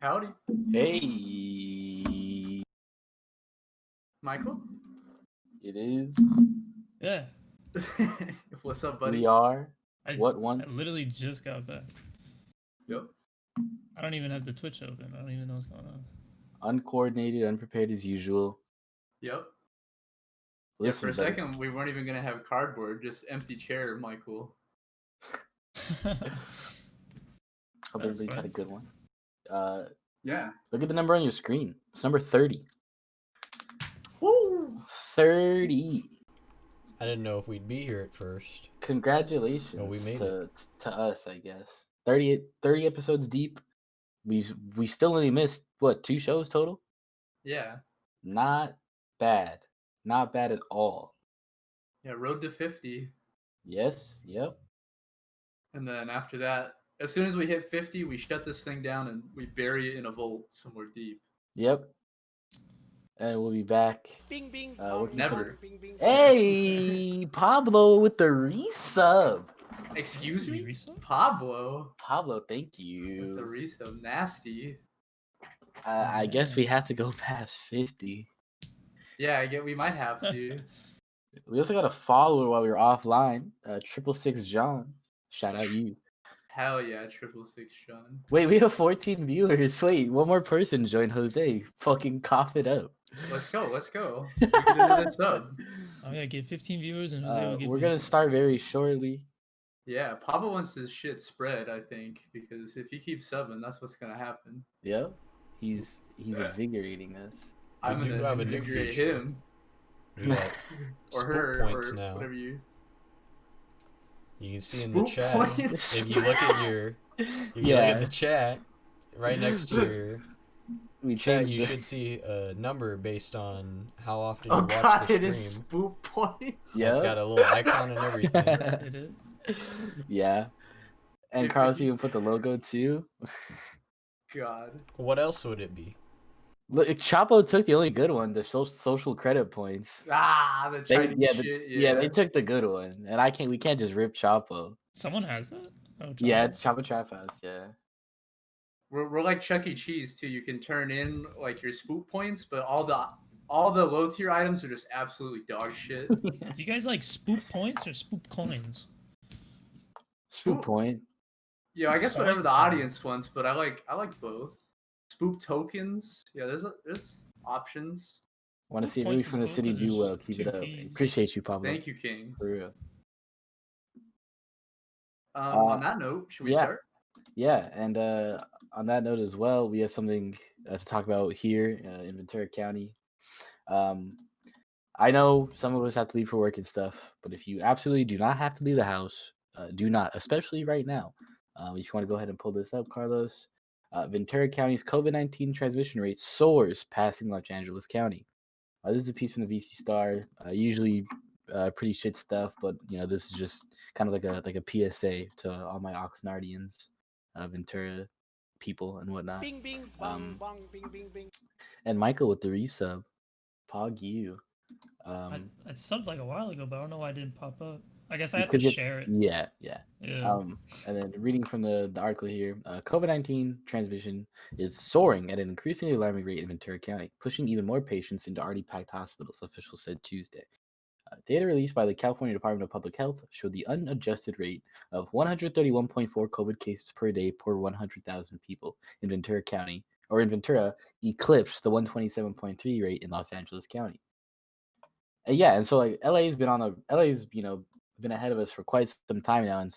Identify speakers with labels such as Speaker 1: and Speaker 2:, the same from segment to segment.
Speaker 1: Howdy.
Speaker 2: Hey,
Speaker 1: Michael?
Speaker 2: it is.
Speaker 3: Yeah,
Speaker 1: What's up, buddy?
Speaker 2: We are.
Speaker 3: I
Speaker 2: What once?
Speaker 3: literally just got back.
Speaker 1: Yep.
Speaker 3: I don't even have the Twitch open. I don't even know what's going on.
Speaker 2: Uncoordinated, unprepared as usual.
Speaker 1: Yep.
Speaker 2: Listen,
Speaker 1: for a
Speaker 2: buddy.
Speaker 1: second, we weren't even going to have cardboard, just empty chair, Michael.
Speaker 2: Hope
Speaker 3: That's
Speaker 2: everybody's had
Speaker 3: fine.
Speaker 2: a good one.
Speaker 1: Yeah.
Speaker 2: Look at the number on your screen. It's number 30.
Speaker 1: Woo!
Speaker 2: 30.
Speaker 4: I didn't know if we'd be here at first.
Speaker 2: Congratulations
Speaker 4: Well, we made
Speaker 2: to us, I guess. 30 episodes deep. We still only missed, what, 2 shows total?
Speaker 1: Yeah.
Speaker 2: Not bad. Not bad at all.
Speaker 1: Yeah, road to 50.
Speaker 2: Yes, yep.
Speaker 1: And then after that, as soon as we hit 50, we shut this thing down and we bury it in a vault somewhere deep.
Speaker 2: Yep. And we'll be back.
Speaker 5: Bing bing
Speaker 2: working
Speaker 1: Never.
Speaker 5: Bing, bing,
Speaker 2: Hey, Pablo with the resub.
Speaker 1: Excuse me?
Speaker 3: Resub?
Speaker 1: Pablo
Speaker 2: Pablo, thank
Speaker 1: with the
Speaker 2: you.
Speaker 1: resub. Nasty.
Speaker 2: I guess we have to go past 50.
Speaker 1: Yeah, we might have to.
Speaker 2: We also got a follower while we were offline. 666 John. Shout out you.
Speaker 1: Hell yeah, 666 Sean.
Speaker 2: Wait, we have 14 viewers. Wait, one more person joined Jose. Fucking cough it up.
Speaker 1: Let's go. We can do this sub.
Speaker 3: Oh yeah, get 15 viewers and Jose will give
Speaker 2: We're
Speaker 3: me
Speaker 2: gonna
Speaker 3: a-
Speaker 2: start very shortly.
Speaker 1: Yeah, Pablo wants his shit spread, I think, because if he keeps subbing, that's what's gonna happen.
Speaker 2: Yep. He's invigorating us.
Speaker 1: I'm
Speaker 4: do
Speaker 1: gonna
Speaker 4: have a new
Speaker 1: invigorate
Speaker 4: feature.
Speaker 1: him
Speaker 4: We got
Speaker 1: or
Speaker 4: Spoop
Speaker 1: her
Speaker 4: points
Speaker 1: or
Speaker 4: now.
Speaker 1: whatever you.
Speaker 4: You can see in the
Speaker 1: Spoop
Speaker 4: chat.
Speaker 1: points?
Speaker 4: If you look at the chat, right next to your
Speaker 2: We
Speaker 4: chat,
Speaker 2: changed
Speaker 4: you
Speaker 2: the...
Speaker 4: should see a number based on how often
Speaker 1: Oh
Speaker 4: you watch
Speaker 1: god,
Speaker 4: the
Speaker 1: it is
Speaker 4: stream.
Speaker 1: spoop points.
Speaker 2: Yeah.
Speaker 4: It's got a little icon and everything.
Speaker 3: It is.
Speaker 2: Yeah. And
Speaker 1: If
Speaker 2: Carlos
Speaker 1: you-
Speaker 2: even put the logo too.
Speaker 1: God.
Speaker 4: What else would it be?
Speaker 2: Look, Chapo took the only good one, the social credit points.
Speaker 1: Ah, the Chinese shit.
Speaker 2: Yeah, they took the good one, and we can't just rip Chapo.
Speaker 3: Someone has that? Oh, John.
Speaker 2: Yeah, Chapo Trap House. Yeah.
Speaker 1: We're like Chuck E. Cheese too. You can turn in like your spoop points, but all the low tier items are just absolutely dog shit.
Speaker 3: Do you guys like spoop points or spoop coins?
Speaker 2: Spoop point.
Speaker 1: Yeah, I guess
Speaker 3: Points
Speaker 1: whatever the
Speaker 3: fine.
Speaker 1: audience wants, but I like both. Spoop tokens. Yeah, there's options.
Speaker 2: Want to
Speaker 3: Spoop
Speaker 2: see if
Speaker 3: points
Speaker 2: we from the
Speaker 3: is cool
Speaker 2: city
Speaker 3: 'cause
Speaker 2: do
Speaker 3: there's
Speaker 2: well. Keep it
Speaker 3: 2
Speaker 2: up.
Speaker 3: keys.
Speaker 2: Appreciate you, Pablo.
Speaker 1: Thank you, King.
Speaker 2: For real.
Speaker 1: On that note, should we
Speaker 2: yeah.
Speaker 1: start?
Speaker 2: Yeah, and on that note as well, we have something to talk about here in Ventura County. I know some of us have to leave for work and stuff, but if you absolutely do not have to leave the house, do not, especially right now. If you want to go ahead and pull this up, Carlos, Ventura County's COVID-19 transmission rate soars, passing Los Angeles County. This is a piece from the VC Star. Usually pretty shit stuff, but this is just kind of like a PSA to all my Oxnardians, Ventura people and whatnot.
Speaker 5: bing bing bong bong bing bing bing.
Speaker 2: And Michael with the resub, Pog you.
Speaker 3: I subbed like a while ago, but I don't know why it didn't pop up. I guess I have to
Speaker 2: because
Speaker 3: share it.
Speaker 2: Yeah.
Speaker 3: Yeah.
Speaker 2: And then reading from the article here, COVID-19 transmission is soaring at an increasingly alarming rate in Ventura County, pushing even more patients into already packed hospitals, officials said Tuesday. Data released by the California Department of Public Health showed the unadjusted rate of 131.4 COVID cases per day per 100,000 people in Ventura County, or in Ventura, eclipsed the 127.3 rate in Los Angeles County. And so like LA's been ahead of us for quite some time now, and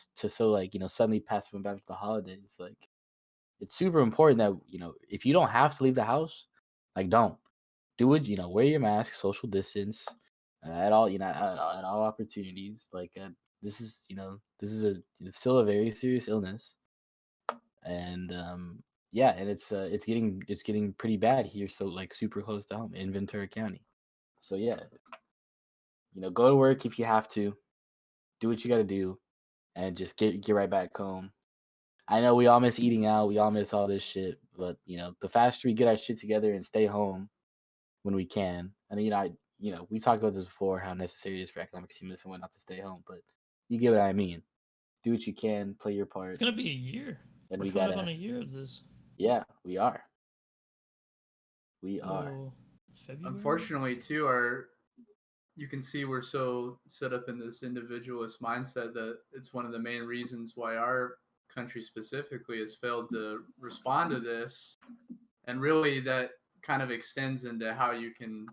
Speaker 2: suddenly pass them back to the holidays. Like, it's super important that if you don't have to leave the house, like, don't do it. Wear your mask, social distance at all. At all opportunities. Like, this is it's still a very serious illness, and and it's getting pretty bad here. So like super close to home in Ventura County. So yeah, go to work if you have to. Do what you got to do, and just get right back home. I know we all miss eating out. We all miss all this shit. But, the faster we get our shit together and stay home when we can. And, we talked about this before, how necessary it is for economic stimulus and whatnot to stay home. But you get what I mean. Do what you can. Play your part.
Speaker 3: It's gonna be a year.
Speaker 2: And
Speaker 3: We're
Speaker 2: we
Speaker 3: coming
Speaker 2: got
Speaker 3: up on a year of this.
Speaker 2: Yeah, we are. We are.
Speaker 3: Oh, February.
Speaker 1: Unfortunately, too, you can see we're so set up in this individualist mindset that it's one of the main reasons why our country specifically has failed to respond to this. And really that kind of extends into how you can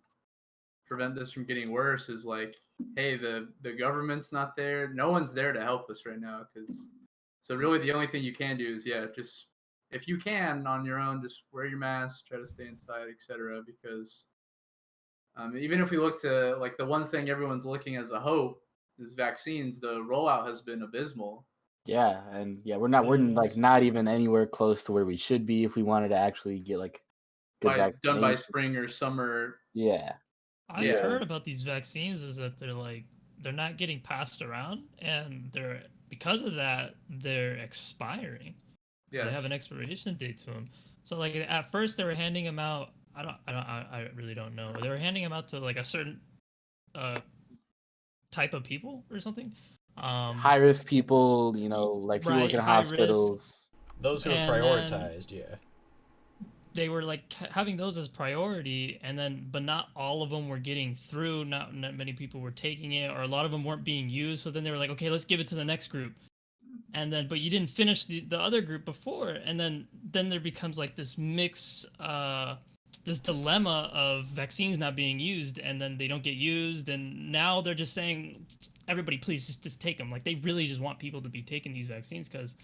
Speaker 1: prevent this from getting worse is like, hey, the government's not there. No one's there to help us right now. So really the only thing you can do is, just if you can on your own, just wear your mask, try to stay inside, etc. Because even if we look to like the one thing everyone's looking as a hope is vaccines, the rollout has been abysmal.
Speaker 2: Yeah, and we're like not even anywhere close to where we should be if we wanted to actually get like good
Speaker 1: done by spring or summer.
Speaker 2: Yeah.
Speaker 3: I've heard about these vaccines is that they're not getting passed around, and because of that they're expiring. So they have an expiration date to them. So like at first they were handing them out. I really don't know. They were handing them out to like a certain type of people or something.
Speaker 2: High risk people, like people working in hospitals.
Speaker 4: Those who are prioritized,
Speaker 3: They were like having those as priority, but not all of them were getting through. Not many people were taking it, or a lot of them weren't being used. So then they were like, okay, let's give it to the next group. And then, but you didn't finish the other group before. And then there becomes like this mix, this dilemma of vaccines not being used, and then they don't get used. And now they're just saying, everybody, please just take them. Like they really just want people to be taking these vaccines because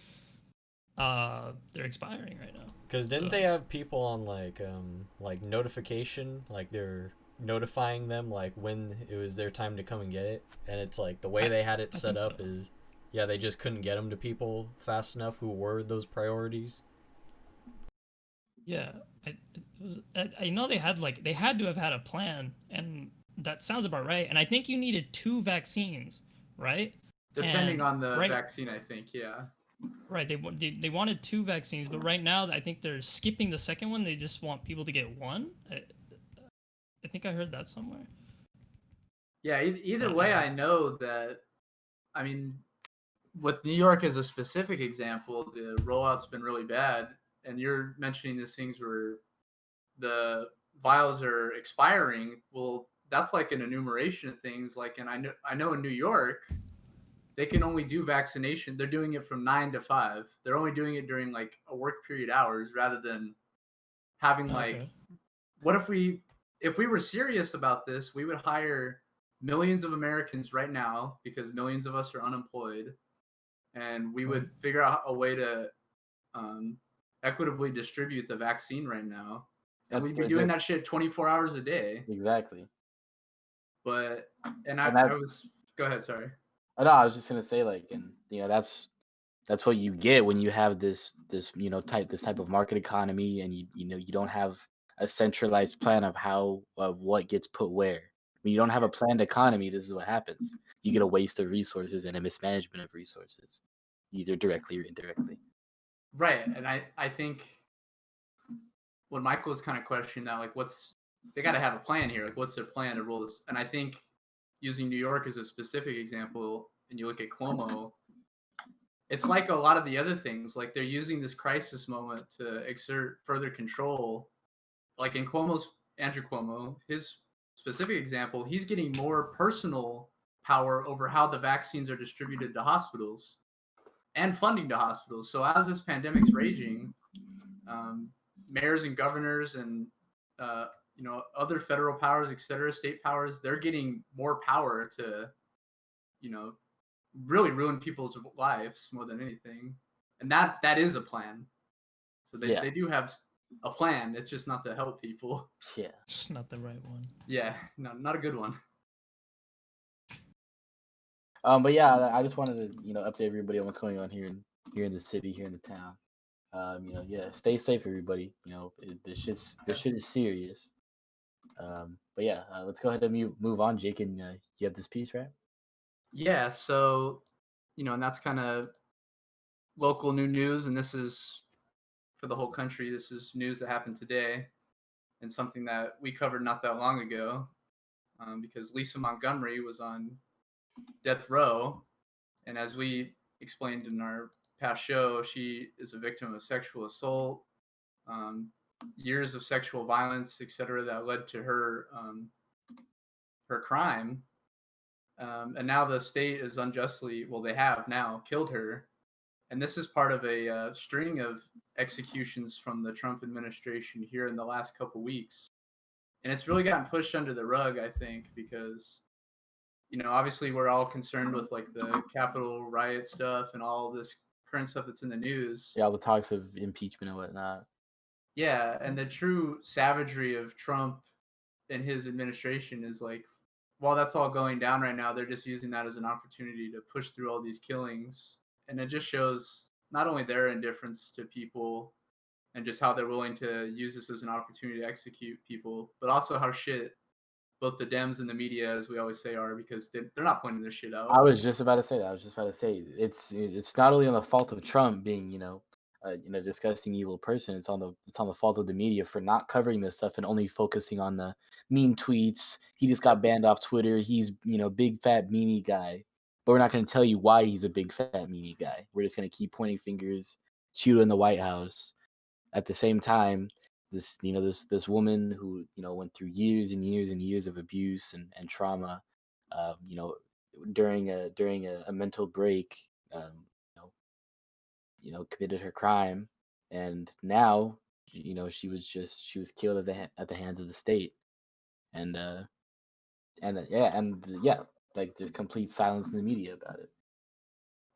Speaker 3: they're expiring right now.
Speaker 4: Because didn't they have people on like notification, like they're notifying them like when it was their time to come and get it, and it's like the way they had it set up is, they just couldn't get them to people fast enough who were those priorities.
Speaker 3: Yeah, I know they had to have had a plan, and that sounds about right. And I think you needed 2 vaccines, right?
Speaker 1: Depending on the vaccine, I think,
Speaker 3: Right, they wanted 2 vaccines, but right now I think they're skipping the second one. They just want people to get 1. I think I heard that somewhere.
Speaker 1: Yeah, either way, I know that. I mean, with New York as a specific example, the rollout's been really bad, and you're mentioning these things where the vials are expiring. Well, that's like an enumeration of things. Like, and I know in New York, they can only do vaccination. They're doing it from 9 to 5. They're only doing it during like a work period hours rather than having like, what if we were serious about this, we would hire millions of Americans right now because millions of us are unemployed, and we would figure out a way to equitably distribute the vaccine right now. And we'd be doing that shit 24 hours a day.
Speaker 2: Exactly.
Speaker 1: But, go ahead, sorry.
Speaker 2: No, I was just gonna say, like, and that's what you get when you have this type of market economy, and you don't have a centralized plan of what gets put where. When you don't have a planned economy, this is what happens. You get a waste of resources and a mismanagement of resources, either directly or indirectly.
Speaker 1: Right, and I think when Michael was kind of questioning that, like, they got to have a plan here. Like, what's their plan to roll this? And I think using New York as a specific example, and you look at Cuomo, it's like a lot of the other things. Like, they're using this crisis moment to exert further control. Like in Andrew Cuomo, his specific example, he's getting more personal power over how the vaccines are distributed to hospitals and funding to hospitals. So as this pandemic's raging, mayors and governors and other federal powers, etc., state powers, they're getting more power to, really ruin people's lives more than anything. And that is a plan. So they do have a plan. It's just not to help people.
Speaker 2: Yeah,
Speaker 3: it's not the right one.
Speaker 1: Yeah, no, not a good one.
Speaker 2: But yeah, I just wanted to update everybody on what's going on here in the city, here in the town. Stay safe, everybody. This shit is serious. But yeah, let's go ahead and move on. Jake, and you have this piece, right?
Speaker 1: Yeah. So, and that's kind of local new news, and this is for the whole country. This is news that happened today, and something that we covered not that long ago, because Lisa Montgomery was on death row, and as we explained in our past show, she is a victim of sexual assault. years of sexual violence, etc., that led to her crime. And now the state is unjustly, well, they have now killed her. And this is part of a string of executions from the Trump administration here in the last couple weeks. And it's really gotten pushed under the rug, I think, because, obviously we're all concerned with like the Capitol riot stuff and all this current stuff that's in the news.
Speaker 2: Yeah, all the talks of impeachment and whatnot.
Speaker 1: Yeah, and the true savagery of Trump and his administration is like, while that's all going down right now, they're just using that as an opportunity to push through all these killings. And it just shows not only their indifference to people and just how they're willing to use this as an opportunity to execute people, but also how shit both the Dems and the media, as we always say, are, because they're not pointing this shit out.
Speaker 2: I was just about to say that. It's not only on the fault of Trump being disgusting evil person. It's on the fault of the media for not covering this stuff and only focusing on the mean tweets. He just got banned off Twitter. He's big fat meanie guy. But we're not going to tell you why he's a big fat meanie guy. We're just going to keep pointing fingers, shoot in the White House. At the same time, this woman who went through years and years and years of abuse and trauma, during a mental break, committed her crime, and now she was killed at the hands of the state, and like there's complete silence in the media about it.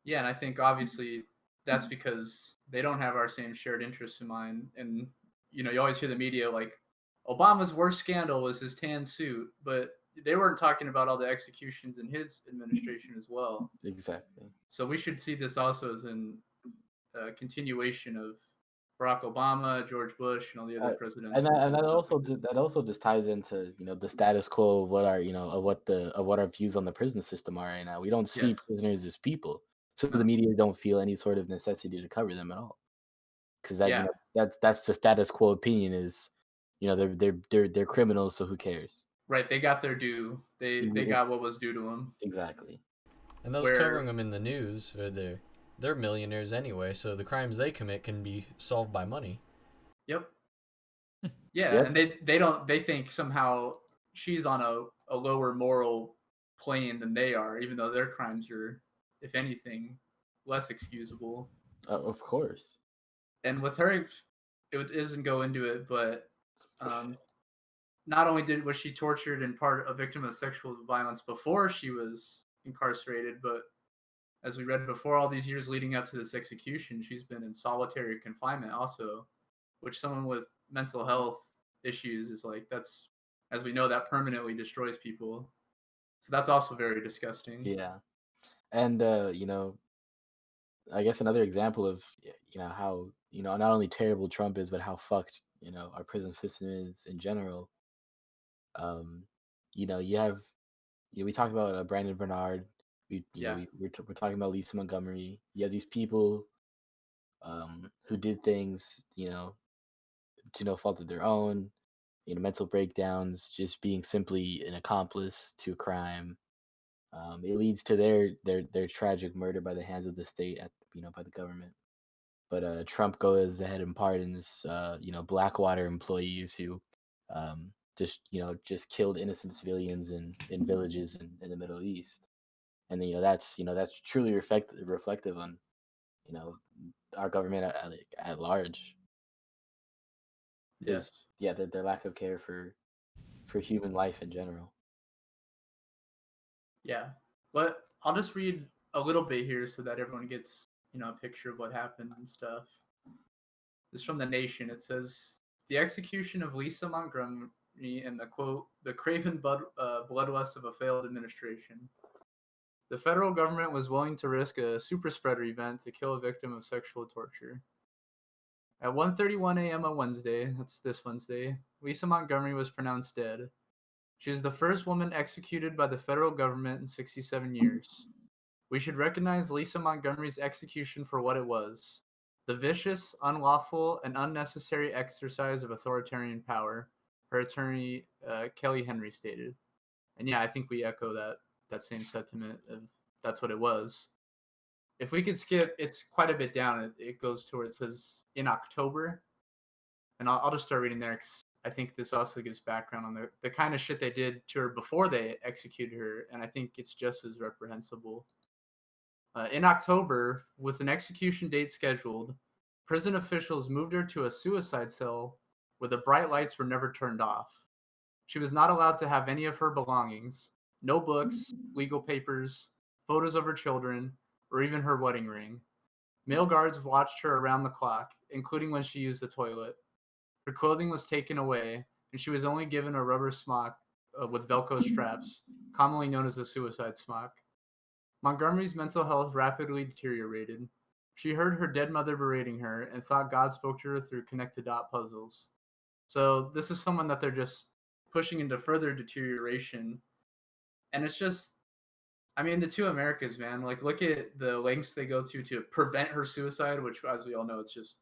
Speaker 1: Yeah, and I think obviously that's because they don't have our same shared interests in mind. And you always hear the media like Obama's worst scandal was his tan suit, but they weren't talking about all the executions in his administration as well.
Speaker 2: Exactly.
Speaker 1: So we should see this also as a continuation of Barack Obama, George Bush, and all the other presidents.
Speaker 2: And that also just ties into the status quo of what our views on the prison system are right now. We don't see prisoners as people, so the media don't feel any sort of necessity to cover them at all, because that's the status quo opinion is, they're criminals, so who cares?
Speaker 1: Right, they got their due. They got what was due to them.
Speaker 2: Exactly.
Speaker 4: And those covering them in the news they're millionaires anyway, so the crimes they commit can be solved by money.
Speaker 1: Yep. Yeah, and they think somehow she's on a lower moral plane than they are, even though their crimes are, if anything, less excusable.
Speaker 2: Of course.
Speaker 1: And with her, it doesn't go into it, but not only was she tortured and a victim of sexual violence before she was incarcerated, but as we read before, all these years leading up to this execution, she's been in solitary confinement also, which someone with mental health issues is like, that's, as we know, that permanently destroys people. So that's also very disgusting.
Speaker 2: Yeah. And I guess another example of how not only terrible Trump is, but how fucked our prison system is in general. You have we talked about Brandon Bernard. We're talking about Lisa Montgomery. You have these people who did things to no fault of their own, mental breakdowns, just being simply an accomplice to a crime. It leads to their tragic murder by the hands of the state, by the government. But Trump goes ahead and pardons Blackwater employees who just killed innocent civilians in villages in the Middle East. And then that's truly reflective on our government at large.
Speaker 1: Yes.
Speaker 2: Their lack of care for human life in general.
Speaker 1: Yeah, but I'll just read a little bit here so that everyone gets a picture of what happened and stuff. This is from The Nation. It says, the execution of Lisa Montgomery and the Craven bloodlust of a failed administration. The federal government was willing to risk a super spreader event to kill a victim of sexual torture. At 1:31 a.m. on Wednesday, that's this Wednesday, Lisa Montgomery was pronounced dead. She is the first woman executed by the federal government in 67 years. We should recognize Lisa Montgomery's execution for what it was: the vicious, unlawful, and unnecessary exercise of authoritarian power, her attorney, Kelly Henry, stated. And yeah, I think we echo that same sentiment of that's what it was. If we could skip, it's quite a bit down. It goes to where it says in October. and I'll just start reading there because I think this also gives background on the kind of shit they did to her before they executed her, and I think it's just as reprehensible. In October, with an execution date scheduled, prison officials moved her to a suicide cell where the bright lights were never turned off. She was not allowed to have any of her belongings, no books, legal papers, photos of her children, or even her wedding ring. Male guards watched her around the clock, including when she used the toilet. Her clothing was taken away, and she was only given a rubber smock with Velcro straps, commonly known as a suicide smock. Montgomery's mental health rapidly deteriorated. She heard her dead mother berating her and thought God spoke to her through connect-the-dot puzzles. So this is someone that they're just pushing into further deterioration. And it's just, I mean, the two Americas, man. Like, look at the lengths they go to prevent her suicide, which, as we all know, it's just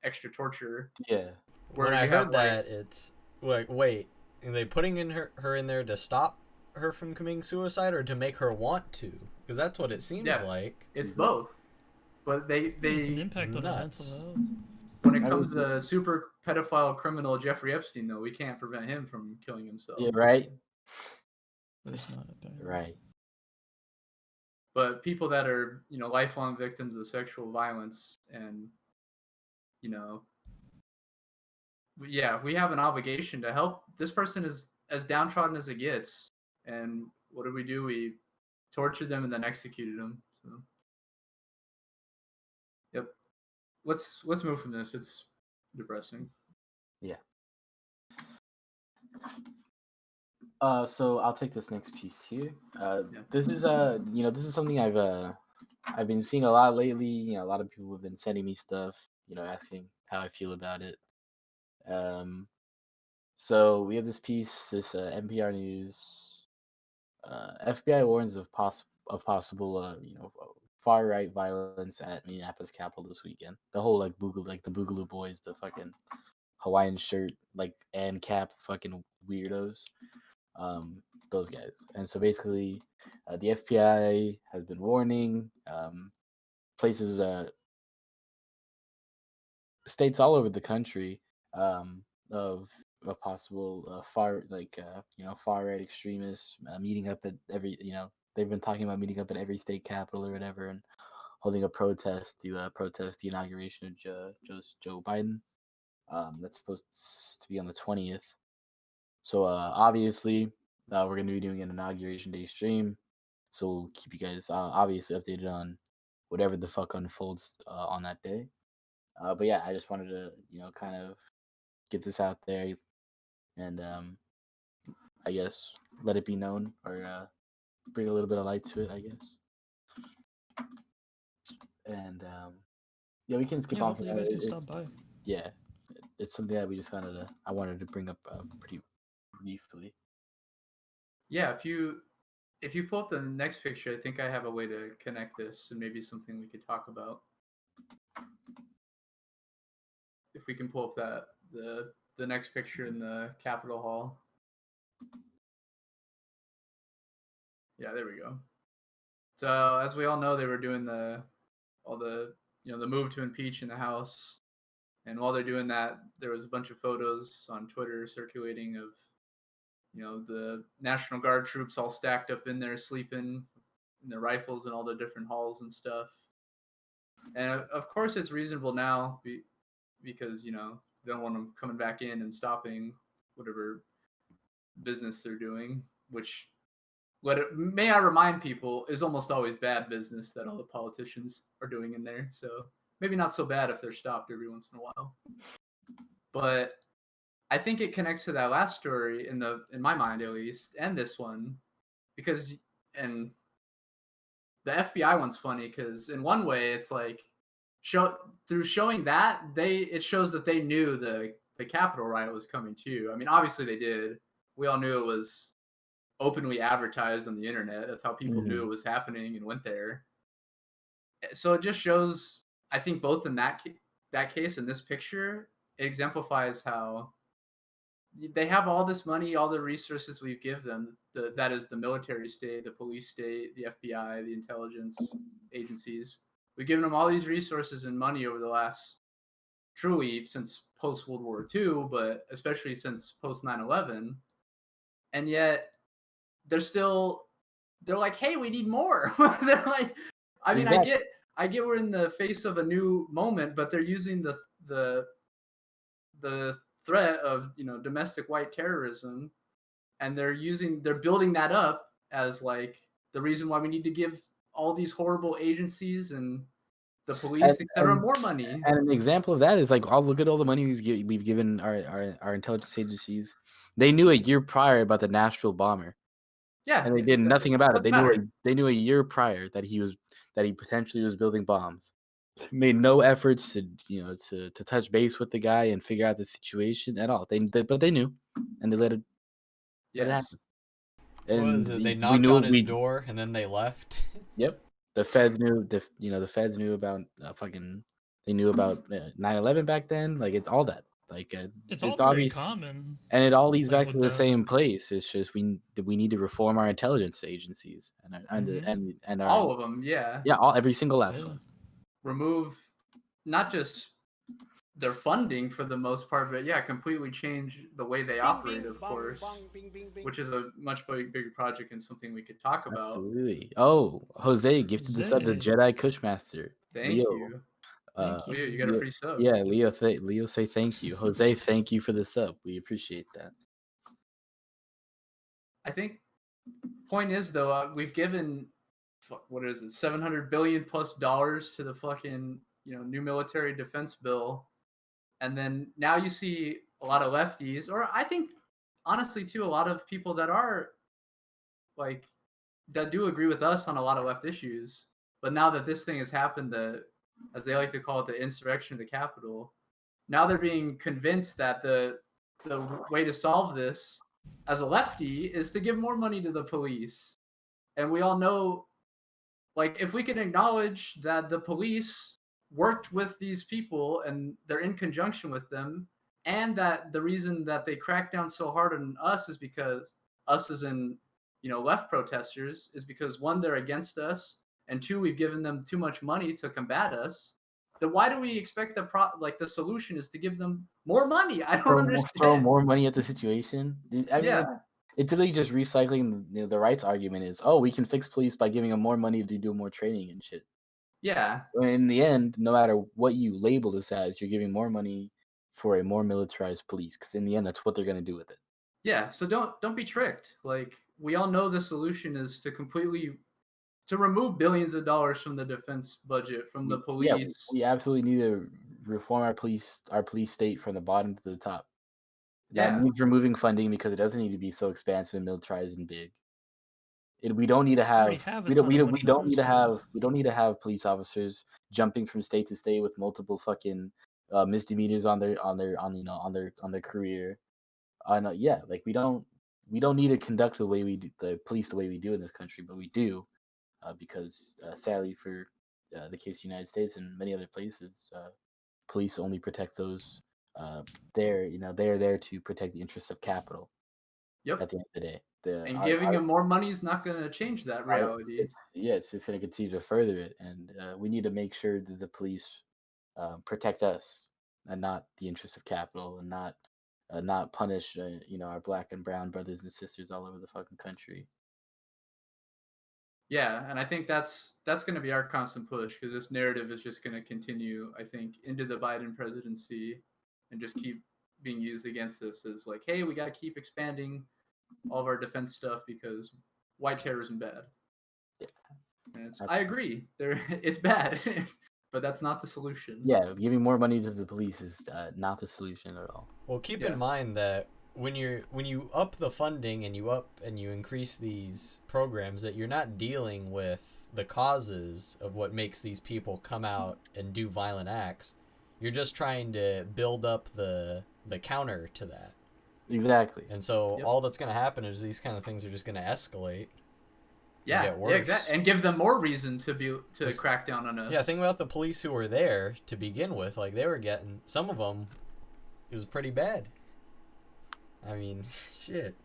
Speaker 1: extra torture.
Speaker 2: Yeah.
Speaker 4: When I heard that, it's like, wait, are they putting in her in there to stop her from committing suicide or to make her want to? Because that's what it seems like.
Speaker 1: It's both. But they
Speaker 3: It's an impact on her mental health.
Speaker 1: When it comes to super pedophile criminal Jeffrey Epstein, though, we can't prevent him from killing himself.
Speaker 2: Yeah, right?
Speaker 3: There's not a better.
Speaker 2: Right.
Speaker 1: But people that are, lifelong victims of sexual violence and, we have an obligation to help. This person is as downtrodden as it gets. And what do? We tortured them and then executed them. So, yep. Let's move from this. It's depressing.
Speaker 2: Yeah. So I'll take this next piece here. This is this is something I've been seeing a lot lately. A lot of people have been sending me stuff, asking how I feel about it. So we have this piece, this NPR News. FBI warns of possible far right violence at Minneapolis Capitol this weekend. The whole the Boogaloo boys, the fucking Hawaiian shirt and cap fucking weirdos. Those guys. And so basically, the FBI has been warning places, states all over the country of a possible far right extremists meeting up at every they've been talking about meeting up at every state capitol or whatever and holding a protest to protest the inauguration of Joe Biden. That's supposed to be on the 20th. So obviously, we're going to be doing an Inauguration Day stream. So we'll keep you guys obviously updated on whatever the fuck unfolds on that day. But yeah, I just wanted to, kind of get this out there and I guess let it be known or bring a little bit of light to it, I guess. And we can skip on from
Speaker 3: that. You guys can stop by.
Speaker 2: Yeah, it's something that we just I wanted to bring up pretty briefly.
Speaker 1: Yeah, if you pull up the next picture, I think I have a way to connect this and maybe something we could talk about. If we can pull up the next picture in the Capitol Hall. Yeah, there we go. So as we all know, they were doing the move to impeach in the House. And while they're doing that, there was a bunch of photos on Twitter circulating of, the National Guard troops all stacked up in there, sleeping in their rifles in all the different halls and stuff. And of course, it's reasonable now because, they don't want them coming back in and stopping whatever business they're doing, which, may I remind people, is almost always bad business that all the politicians are doing in there. So maybe not so bad if they're stopped every once in a while. But I think it connects to that last story in my mind at least, and this one, because the FBI one's funny because in one way it's like through showing that it shows that they knew the Capitol riot was coming too. I mean, obviously they did. We all knew it was openly advertised on the internet. That's how people knew it was happening and went there. So it just shows, I think, both in that case and this picture, it exemplifies how they have all this money, all the resources we give them. That is the military state, the police state, the FBI, the intelligence agencies. We've given them all these resources and money over the last truly since post World War II, but especially since post 9/11, and yet they're like, hey, we need more. They're like, I mean,
Speaker 2: Exactly.
Speaker 1: I get we're in the face of a new moment, but they're using the threat of domestic white terrorism, and they're building that up as like the reason why we need to give all these horrible agencies and the police, etc., more money.
Speaker 2: And an example of that is like, oh, look at all the money we've given our intelligence agencies. They knew a year prior about the Nashville bomber.
Speaker 1: Yeah,
Speaker 2: and they did nothing about it.
Speaker 1: doesn't
Speaker 2: They knew a year prior that he potentially was building bombs. Made no efforts to touch base with the guy and figure out the situation at all. But they knew, and they let it happen.
Speaker 4: What
Speaker 2: And
Speaker 4: was it? They knocked on his door and then they left.
Speaker 2: Yep, the feds knew. The feds knew about They knew about 9/11 back then. Like it's all that. Like
Speaker 3: it's all very
Speaker 2: obvious,
Speaker 3: common,
Speaker 2: and it all leads
Speaker 3: like,
Speaker 2: back
Speaker 3: with
Speaker 2: to the
Speaker 3: the-
Speaker 2: same place. It's just we need to reform our intelligence agencies and our,
Speaker 1: all of them. Yeah,
Speaker 2: every single last one.
Speaker 1: Remove not just their funding for the most part, but completely change the way they operate, of course, which is a much bigger project and something we could talk about.
Speaker 2: Absolutely. Oh, Jose gifted the sub to Jedi Kushmaster.
Speaker 1: Thank
Speaker 2: Leo.
Speaker 1: you.
Speaker 3: Thank you.
Speaker 1: Leo, you got a free sub.
Speaker 2: Yeah, Leo say thank you. Jose, thank you for the sub. We appreciate that.
Speaker 1: I think point is though, we've given what is it, $700 billion plus to the fucking new military defense bill, and then now you see a lot of lefties, or I think honestly too, a lot of people that are like that do agree with us on a lot of left issues, but now that this thing has happened, as they like to call it, the insurrection of the Capitol, now they're being convinced that the way to solve this as a lefty is to give more money to the police. And we all know, like, if we can acknowledge that the police worked with these people and they're in conjunction with them, and that the reason that they cracked down so hard on us is because us as in left protesters is because, one, they're against us, and two, we've given them too much money to combat us, then why do we expect the solution is to give them more money? I don't understand.
Speaker 2: Throw more money at the situation. I mean, it's really just recycling the rights argument is, oh, we can fix police by giving them more money to do more training and shit.
Speaker 1: Yeah.
Speaker 2: In the end, no matter what you label this as, you're giving more money for a more militarized police, because in the end, that's what they're going to do with it.
Speaker 1: Yeah, so don't be tricked. Like, we all know the solution is to remove billions of dollars from the defense budget, from the police.
Speaker 2: Yeah, we absolutely need to reform our police state from the bottom to the top. That means removing funding because it doesn't need to be so expansive and militarized and big. We don't need to have police officers jumping from state to state with multiple fucking misdemeanors on their career. Like we don't need to conduct the police the way we do in this country, but we do because sadly for the case of the United States and many other places, police only protect those they're there to protect the interests of capital.
Speaker 1: Yep.
Speaker 2: At the end of the day.
Speaker 1: And giving them more money is not going to change that reality.
Speaker 2: It's just going to continue to further it, and we need to make sure that the police protect us and not the interests of capital, and not punish our black and brown brothers and sisters all over the fucking country.
Speaker 1: Yeah, and I think that's going to be our constant push, because this narrative is just going to continue, I think, into the Biden presidency, and just keep being used against us as like, hey, we got to keep expanding all of our defense stuff because white terrorism bad. Yeah. And I agree, it's bad, but that's not the solution.
Speaker 2: Yeah, giving more money to the police is not the solution at all.
Speaker 4: Well, keep in mind that when you up the funding and you increase these programs, that you're not dealing with the causes of what makes these people come out and do violent acts. You're just trying to build up the counter to that.
Speaker 2: Exactly.
Speaker 4: And so all that's going to happen is these kind of things are just going to escalate.
Speaker 1: Yeah,
Speaker 4: and get worse.
Speaker 1: Exactly, and give them more reason to crack down on us.
Speaker 4: Yeah, think about the police who were there to begin with. Like, they were getting, some of them, it was pretty bad. I mean, shit.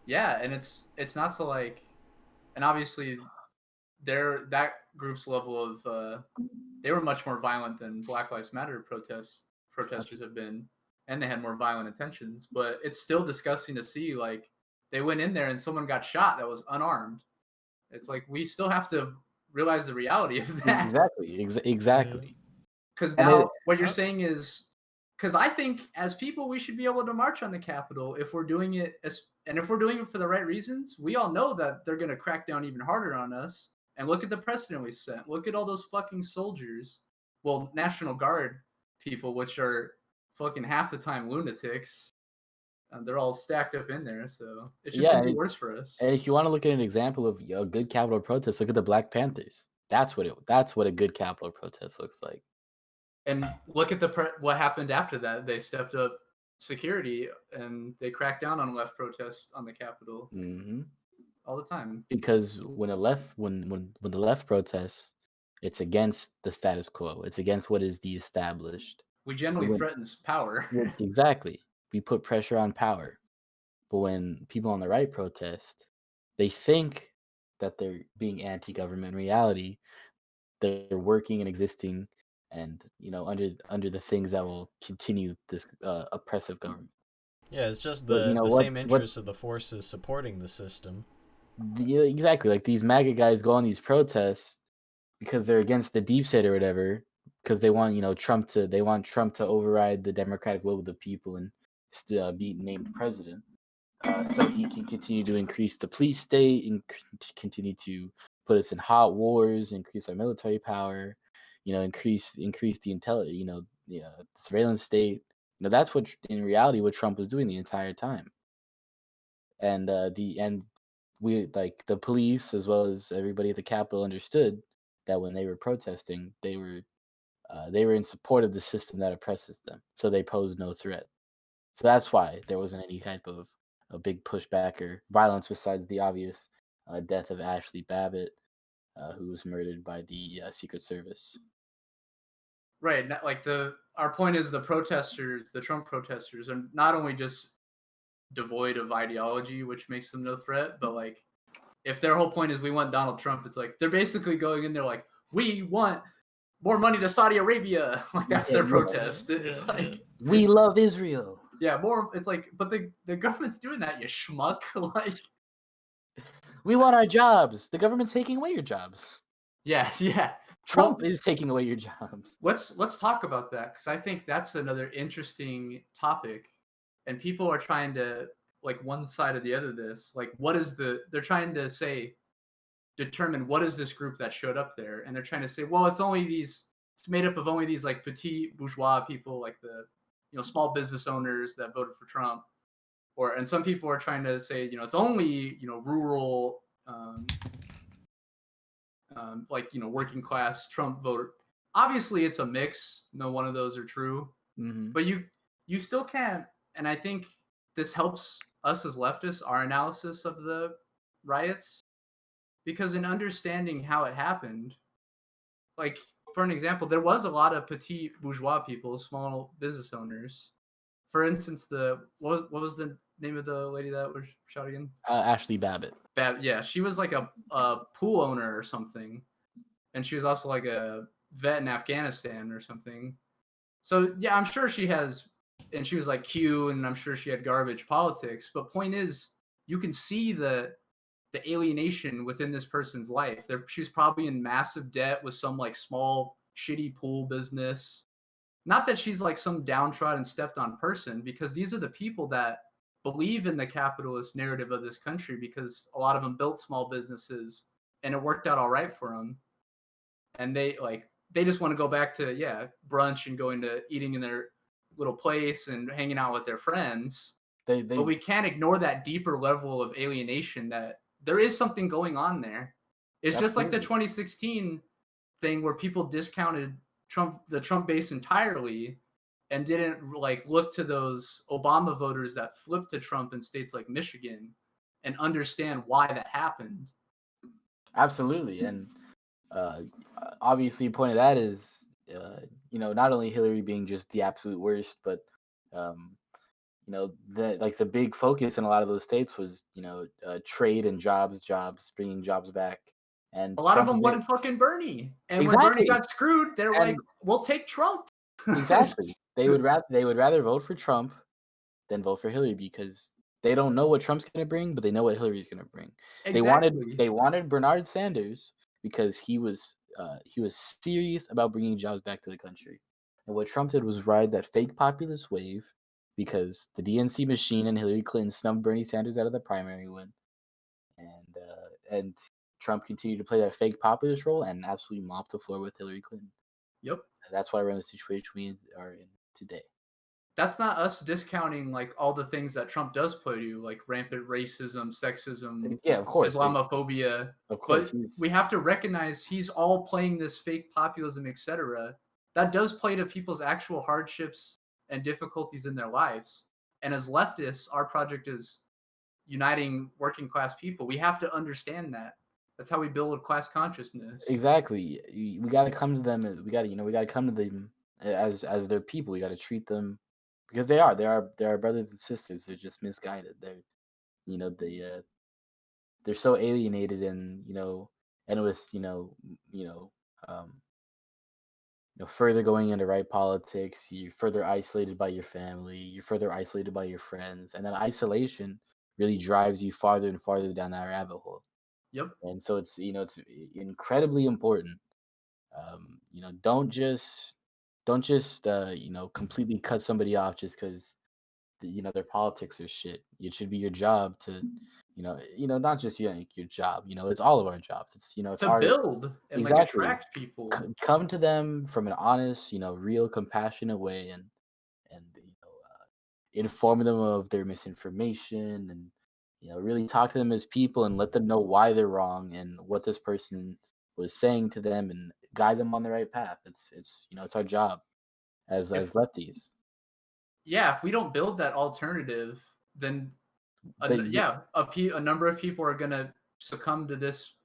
Speaker 1: Yeah, and it's not so like, and obviously that group's level of they were much more violent than Black Lives Matter protesters have been, and they had more violent intentions. But it's still disgusting to see, like, they went in there and someone got shot that was unarmed. It's like we still have to realize the reality of that.
Speaker 2: Exactly.
Speaker 1: Because now what you're saying is, because I think as people we should be able to march on the Capitol if we're doing it, and if we're doing it for the right reasons. We all know that they're going to crack down even harder on us. And look at the precedent we set. Look at all those fucking soldiers. Well, National Guard people, which are fucking half the time lunatics. They're all stacked up in there, so it's just gonna be worse for us.
Speaker 2: And if you want to look at an example of a good Capitol protest, look at the Black Panthers. That's what a good Capitol protest looks like.
Speaker 1: And look at what happened after that. They stepped up security and they cracked down on left protests on the Capitol.
Speaker 2: Mm-hmm.
Speaker 1: All the time.
Speaker 2: Because when the left protests, it's against the status quo. It's against what is the established.
Speaker 1: We generally threatens power.
Speaker 2: Exactly. We put pressure on power. But when people on the right protest, they think that they're being anti-government. In reality, they're working and existing, and under the things that will continue this oppressive government.
Speaker 4: Yeah, it's just the same interests of the forces supporting the system.
Speaker 2: Yeah, exactly. Like these MAGA guys go on these protests because they're against the deep state or whatever, because they want Trump to override the democratic will of the people and be named president, so he can continue to increase the police state and continue to put us in hot wars, increase our military power, increase the surveillance state. That's what in reality what Trump was doing the entire time. And we, like the police as well as everybody at the Capitol, understood that when they were protesting, they were in support of the system that oppresses them, so they posed no threat. So that's why there wasn't any type of a big pushback or violence besides the obvious death of Ashley Babbitt, who was murdered by the Secret Service.
Speaker 1: Right. Like our point is the Trump protesters, are not only just devoid of ideology, which makes them no threat, but like if their whole point is we want Donald Trump, it's like they're basically going in there like, we want more money to Saudi Arabia. Like that's their protest. It's like
Speaker 2: we love Israel.
Speaker 1: Yeah, more. It's like, but the government's doing that, you schmuck. Like,
Speaker 2: we want our jobs. The government's taking away your jobs.
Speaker 1: Yeah.
Speaker 2: Trump is taking away your jobs.
Speaker 1: Let's talk about that, because I think that's another interesting topic, and people are trying to, like, one side or the other of this, like, they're trying to determine what is this group that showed up there, and they're trying to say, well, it's made up of only these like petite bourgeois people, like the small business owners that voted for Trump, and some people are trying to say it's only rural working class Trump voter. Obviously it's a mix, no one of those are true.
Speaker 2: Mm-hmm.
Speaker 1: But you still can't, and I think this helps us as leftists, our analysis of the riots, because in understanding how it happened, like, for an example, there was a lot of petite bourgeois people, small business owners. For instance, what was the name of the lady that was shot again?
Speaker 2: Ashley Babbitt.
Speaker 1: Yeah, she was like a pool owner or something, and she was also like a vet in Afghanistan or something. So yeah, I'm sure she has, and she was like Q, and I'm sure she had garbage politics. But point is, you can see the alienation within this person's life. She's probably in massive debt with some like small shitty pool business. Not that she's like some downtrodden, stepped on person, because these are the people that believe in the capitalist narrative of this country, because a lot of them built small businesses and it worked out all right for them. And they just want to go back to brunch and going to eating in their little place and hanging out with their friends. But we can't ignore that deeper level of alienation, that there is something going on there. It's just like the 2016 thing where people discounted the Trump base entirely and didn't like look to those Obama voters that flipped to Trump in states like Michigan and understand why that happened.
Speaker 2: Absolutely. And obviously the point of that is, not only Hillary being just the absolute worst, but the big focus in a lot of those states was, trade and jobs, bringing jobs back, And
Speaker 1: A lot of
Speaker 2: Trump
Speaker 1: them
Speaker 2: is
Speaker 1: wanted fucking Bernie, and when Bernie
Speaker 2: Exactly.
Speaker 1: got screwed, they're like,
Speaker 2: And
Speaker 1: "We'll take Trump."
Speaker 2: exactly. They would rather vote for Trump than vote for Hillary because they don't know what Trump's going to bring, but they know what Hillary's going to bring.
Speaker 1: Exactly.
Speaker 2: They wanted Bernard Sanders because he was serious about bringing jobs back to the country. And what Trump did was ride that fake populist wave because the DNC machine and Hillary Clinton snubbed Bernie Sanders out of the primary win, and Trump continued to play that fake populist role and absolutely mopped the floor with Hillary Clinton.
Speaker 1: Yep.
Speaker 2: That's why we're in the situation we are in today.
Speaker 1: That's not us discounting like all the things that Trump does play to, like rampant racism, sexism,
Speaker 2: Yeah, of course.
Speaker 1: Islamophobia.
Speaker 2: Of course,
Speaker 1: but we have to recognize he's all playing this fake populism, etc. That does play to people's actual hardships and difficulties in their lives. And as leftists, our project is uniting working class people. We have to understand that. That's how we build class consciousness.
Speaker 2: Exactly. We got to come to them. We got to come to them as their people. We got to treat them because they are brothers and sisters. They're just misguided. They're so alienated and with further going into right politics, you're further isolated by your family, you're further isolated by your friends, and that isolation really drives you farther and farther down that rabbit hole.
Speaker 1: Yep.
Speaker 2: And so it's incredibly important. Don't just completely cut somebody off just because their politics are shit. It should be your job to not just your job. It's all of our jobs. It's it's
Speaker 1: to
Speaker 2: our
Speaker 1: build and like
Speaker 2: Exactly.
Speaker 1: attract people.
Speaker 2: Come to them from an honest, real, compassionate way, and inform them of their misinformation, and really talk to them as people and let them know why they're wrong and what this person was saying to them and guide them on the right path. It's our job as lefties.
Speaker 1: Yeah, if we don't build that alternative, then a number of people are gonna succumb to this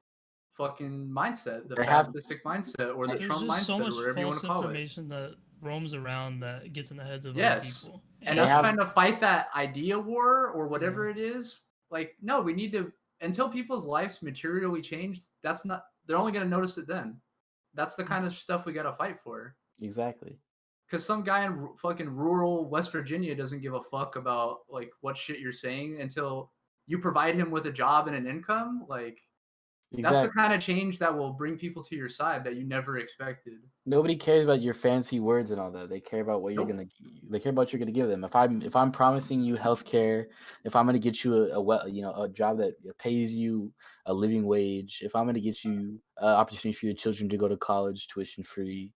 Speaker 1: fucking mindset, the fascistic mindset, or the
Speaker 3: There's
Speaker 1: Trump
Speaker 3: just
Speaker 1: mindset,
Speaker 3: so much
Speaker 1: or whatever you want
Speaker 3: false
Speaker 1: to call it.
Speaker 3: information that roams around that gets in the heads of other
Speaker 1: Yes,
Speaker 3: people.
Speaker 1: and us trying to fight that idea war or whatever it is. Like, no, we need to until people's lives materially change. They're only gonna notice it then. That's the kind of stuff we gotta fight for.
Speaker 2: Exactly.
Speaker 1: Because some guy in fucking rural West Virginia doesn't give a fuck about like what shit you're saying until you provide him with a job and an income. Like, that's the kind of change that will bring people to your side that you never expected.
Speaker 2: Nobody cares about your fancy words and all that. They care about what you're gonna. They care about what you're gonna give them. If I'm promising you healthcare, if I'm gonna get you a job that pays you a living wage, if I'm gonna get you an opportunity for your children to go to college tuition free,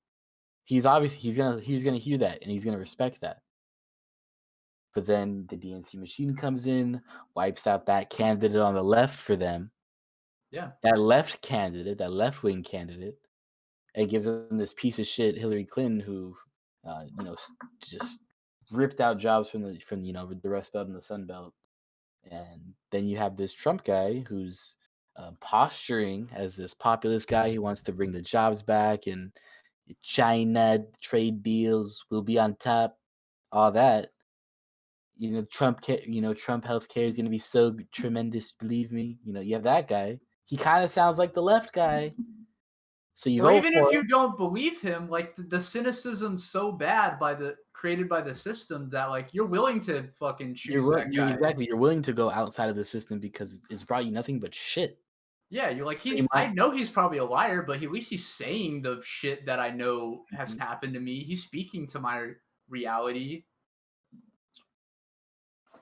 Speaker 2: he's gonna hear that and he's gonna respect that. But then the DNC machine comes in, wipes out that candidate on the left for them.
Speaker 1: Yeah.
Speaker 2: That left candidate, that left wing candidate, and gives them this piece of shit Hillary Clinton, who, just ripped out jobs from the Rust Belt and the Sun Belt, and then you have this Trump guy who's posturing as this populist guy who wants to bring the jobs back and China trade deals will be on top, all that. Trump healthcare is going to be so tremendous. Believe me. You have that guy. He kind of sounds like the left guy. So you
Speaker 1: or
Speaker 2: vote
Speaker 1: even
Speaker 2: for
Speaker 1: if
Speaker 2: him.
Speaker 1: you don't believe him, like the cynicism's so bad created by the system that like you're willing to fucking choose that guy.
Speaker 2: Exactly. You're willing to go outside of the system because it's brought you nothing but shit.
Speaker 1: Yeah, you're like I know he's probably a liar, but at least he's saying the shit that I know has happened to me. He's speaking to my reality.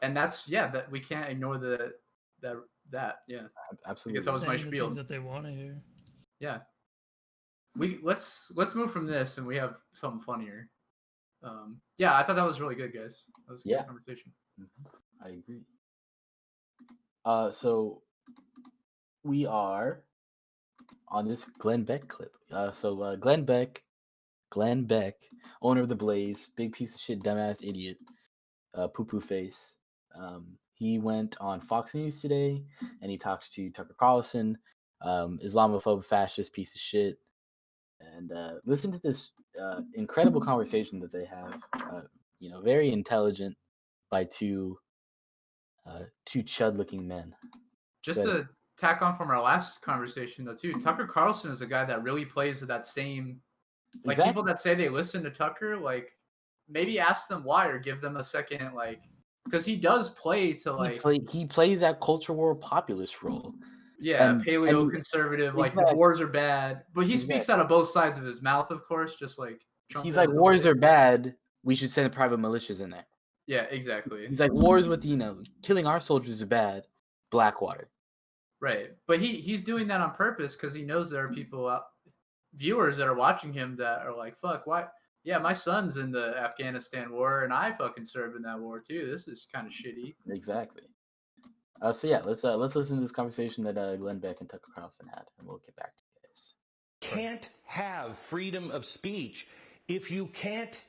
Speaker 1: And that's that we can't ignore that
Speaker 2: absolutely.
Speaker 1: I guess that was my
Speaker 3: saying the
Speaker 1: spiel.
Speaker 3: things that they want to hear.
Speaker 1: Yeah, let's move from this and we have something funnier. I thought that was really good, guys. That was a good conversation.
Speaker 2: I agree. So we are on this Glenn Beck clip. Glenn Beck, owner of the Blaze, big piece of shit, dumbass idiot, poo-poo face. He went on Fox News today and he talked to Tucker Carlson, Islamophobe, fascist piece of shit. And listen to this incredible conversation that they have. Very intelligent by two chud-looking men.
Speaker 1: Just to tack on from our last conversation though too. Tucker Carlson is a guy that really plays that same, like people that say they listen to Tucker, like maybe ask them why or give them a second, like because he does play to like
Speaker 2: he plays that culture war populist role.
Speaker 1: Yeah,
Speaker 2: And
Speaker 1: paleo conservative, like the wars are bad, but he speaks out of both sides of his mouth, of course, just like Trump.
Speaker 2: He's like, wars are bad. We should send private militias in there.
Speaker 1: Yeah, exactly.
Speaker 2: He's like, wars with killing our soldiers are bad. Blackwater.
Speaker 1: Right, but he's doing that on purpose because he knows there are people, viewers that are watching him that are like, fuck, why? Yeah, my son's in the Afghanistan war, and I fucking served in that war too. This is kind of shitty.
Speaker 2: Exactly. So yeah, let's listen to this conversation that Glenn Beck and Tucker Carlson had, and we'll get back to you guys.
Speaker 6: Can't have freedom of speech if you can't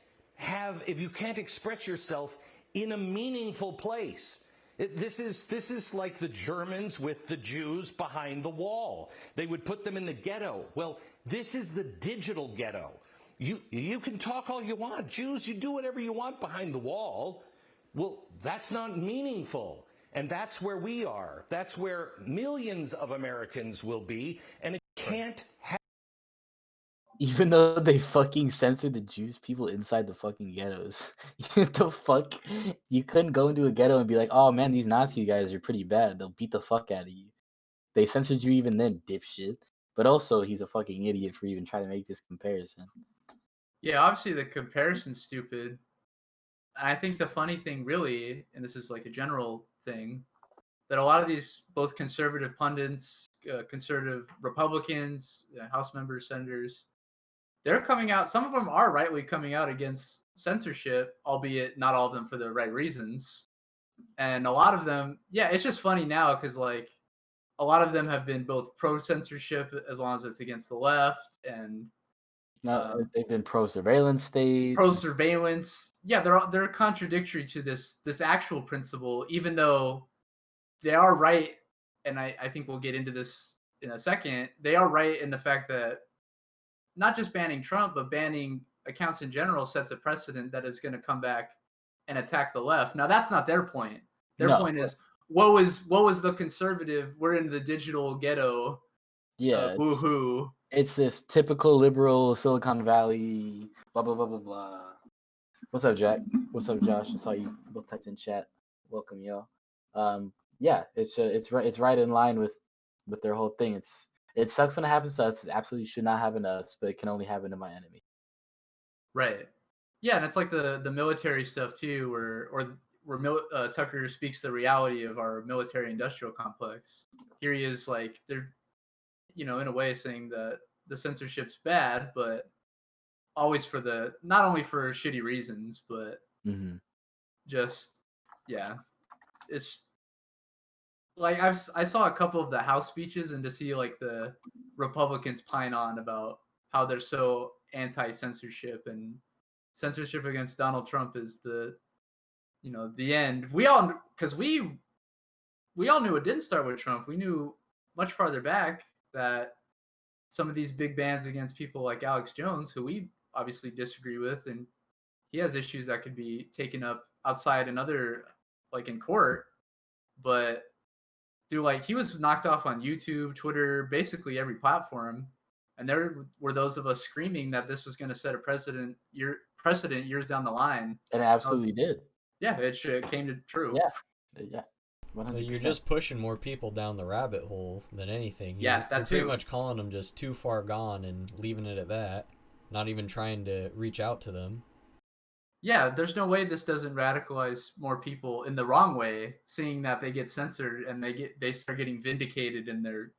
Speaker 6: express yourself in a meaningful place. This is like the Germans with the Jews behind the wall. They would put them in the ghetto. Well, this is the digital ghetto. You can talk all you want. Jews, you do whatever you want behind the wall. Well, that's not meaningful. And that's where we are. That's where millions of Americans will be. And it can't happen.
Speaker 2: Even though they fucking censored the Jewish people inside the fucking ghettos. What the fuck? You couldn't go into a ghetto and be like, oh man, these Nazi guys are pretty bad. They'll beat the fuck out of you. They censored you even then, dipshit. But also, he's a fucking idiot for even trying to make this comparison.
Speaker 1: Yeah, obviously the comparison's stupid. I think the funny thing really, and this is like a general thing, that a lot of these both conservative pundits, conservative Republicans, House members, senators, they're coming out, some of them are rightly coming out against censorship, albeit not all of them for the right reasons. And a lot of them, yeah, it's just funny now because like a lot of them have been both pro-censorship as long as it's against the left, and
Speaker 2: they've been pro-surveillance state.
Speaker 1: Pro-surveillance. Yeah, they're contradictory to this actual principle, even though they are right, and I think we'll get into this in a second. They are right in the fact that not just banning Trump, but banning accounts in general sets a precedent that is going to come back and attack the left. Now, that's not their point. Their point is, what was the conservative? We're in the digital ghetto.
Speaker 2: Yeah.
Speaker 1: Woohoo.
Speaker 2: It's this typical liberal Silicon Valley, blah, blah, blah, blah, blah. What's up, Jack? What's up, Josh? I saw you both typed in chat. Welcome, y'all. Yeah, it's right in line with their whole thing. It sucks when it happens to us. It absolutely should not happen to us, but it can only happen to my enemy.
Speaker 1: Right. Yeah, and it's like the military stuff too, where Tucker speaks the reality of our military-industrial complex. Here he is, like they're, in a way, saying that the censorship's bad, but always not only for shitty reasons, but just it's like I saw a couple of the House speeches, and to see like the Republicans pine on about how they're so anti-censorship and censorship against Donald Trump is the end. We all knew it didn't start with Trump. We knew much farther back that some of these big bans against people like Alex Jones, who we obviously disagree with, and he has issues that could be taken up outside another, like in court, but through like he was knocked off on YouTube, Twitter, basically every platform, and there were those of us screaming that this was going to set a precedent years down the line,
Speaker 2: and it absolutely did.
Speaker 1: Yeah, it came to true.
Speaker 2: Yeah. 100%.
Speaker 4: You're just pushing more people down the rabbit hole than anything.
Speaker 1: You're
Speaker 4: pretty much calling them just too far gone and leaving it at that. Not even trying to reach out to them.
Speaker 1: Yeah, there's no way this doesn't radicalize more people in the wrong way, seeing that they get censored and they start getting vindicated in their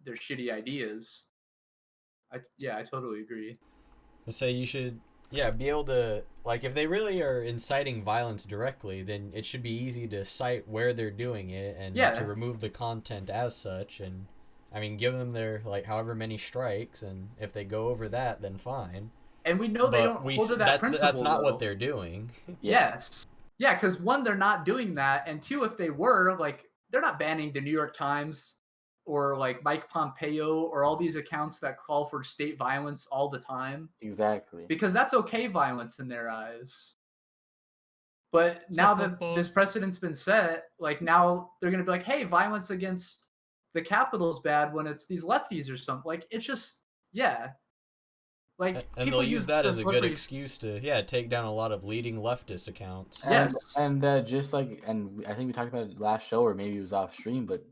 Speaker 1: shitty ideas. I totally agree.
Speaker 4: I say you should be able to, like, if they really are inciting violence directly, then it should be easy to cite where they're doing it and to remove the content as such. And I mean, give them their like however many strikes, and if they go over that, then fine.
Speaker 1: And we know they don't hold to that principle.
Speaker 4: That's not what they're doing.
Speaker 1: Yes. Yeah, because one, they're not doing that, and two, if they were, like, they're not banning the New York Times or like Mike Pompeo or all these accounts that call for state violence all the time.
Speaker 2: Exactly.
Speaker 1: Because that's okay violence in their eyes. But now that this precedent's been set, like now they're going to be like, hey, violence against the Capitol's bad when it's these lefties or something. Like, it's just, yeah. Like,
Speaker 4: And
Speaker 1: people
Speaker 4: they'll use that
Speaker 1: the
Speaker 4: as a good
Speaker 1: slippery-
Speaker 4: excuse to take down a lot of leading leftist accounts.
Speaker 1: Yes.
Speaker 2: And just like, and I think we talked about it last show, or maybe it was off stream, but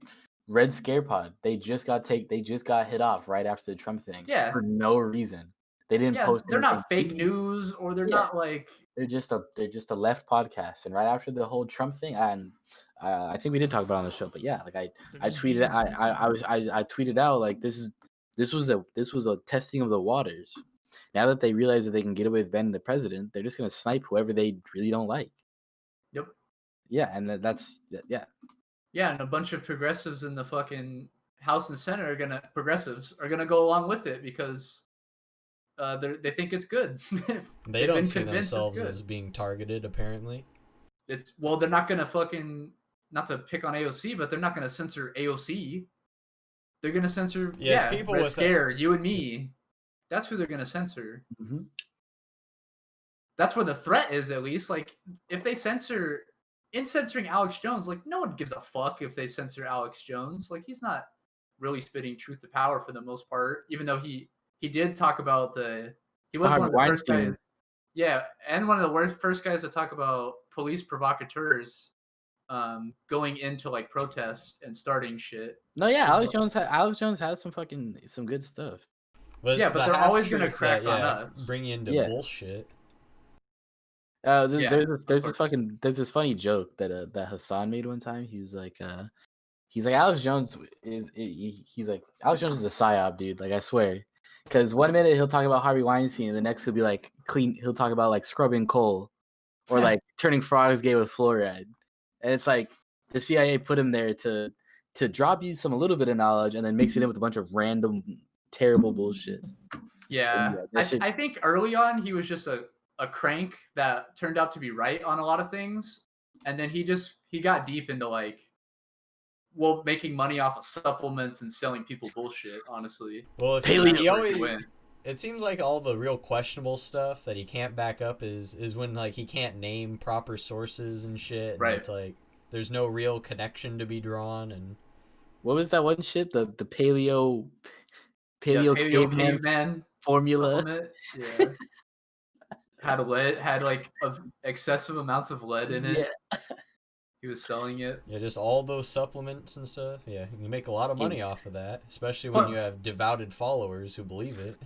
Speaker 2: Red Scare Pod, they just got hit off right after the Trump thing.
Speaker 1: Yeah.
Speaker 2: For no reason. They didn't post
Speaker 1: they're
Speaker 2: anything.
Speaker 1: not fake news, or they're not like
Speaker 2: they're just a left podcast. And right after the whole Trump thing, and I think we did talk about it on the show, but yeah, like I tweeted I tweeted out like this was a testing of the waters. Now that they realize that they can get away with banning the president, they're just gonna snipe whoever they really don't like.
Speaker 1: Yep.
Speaker 2: Yeah, and that's.
Speaker 1: Yeah, and a bunch of progressives in the fucking House and Senate are gonna go along with it because they think it's good.
Speaker 4: They don't see themselves as being targeted, apparently.
Speaker 1: They're not gonna fucking, not to pick on AOC, but they're not gonna censor AOC. They're gonna censor
Speaker 4: people
Speaker 1: Red
Speaker 4: with
Speaker 1: Scare, you and me. That's who they're gonna censor.
Speaker 2: Mm-hmm.
Speaker 1: That's where the threat is, at least. Like, if they censoring Alex Jones, like, no one gives a fuck if they censor Alex Jones. Like, he's not really spitting truth to power for the most part, even though he did talk about he was one of the first guys. Yeah, and one of the first guys to talk about police provocateurs going into like protests and starting shit.
Speaker 2: No, yeah, Alex Jones has some good stuff.
Speaker 4: But
Speaker 1: yeah, but they're always gonna crack on us.
Speaker 4: Bring you into bullshit.
Speaker 2: There's this funny joke that Hassan made one time. He was like, Alex Jones is Alex Jones is a psyop, dude. Like, I swear, because one minute he'll talk about Harvey Weinstein, and the next he'll be like he'll talk about like scrubbing coal, or like turning frogs gay with fluoride, and it's like the CIA put him there to drop you a little bit of knowledge, and then mix it in with a bunch of random terrible bullshit.
Speaker 1: Yeah, I think early on he was just a crank that turned out to be right on a lot of things, and then he got deep into like, making money off of supplements and selling people bullshit, honestly.
Speaker 4: Well, it seems like all the real questionable stuff that he can't back up is when like he can't name proper sources and shit, and
Speaker 1: right?
Speaker 4: It's like there's no real connection to be drawn. And
Speaker 2: what was that one shit, the paleo
Speaker 1: caveman
Speaker 2: formula?
Speaker 1: Yeah. had like excessive amounts of lead in it. Yeah. He was selling it.
Speaker 4: Yeah, just all those supplements and stuff. Yeah, you make a lot of money off of that, especially when you have devoted followers who believe it.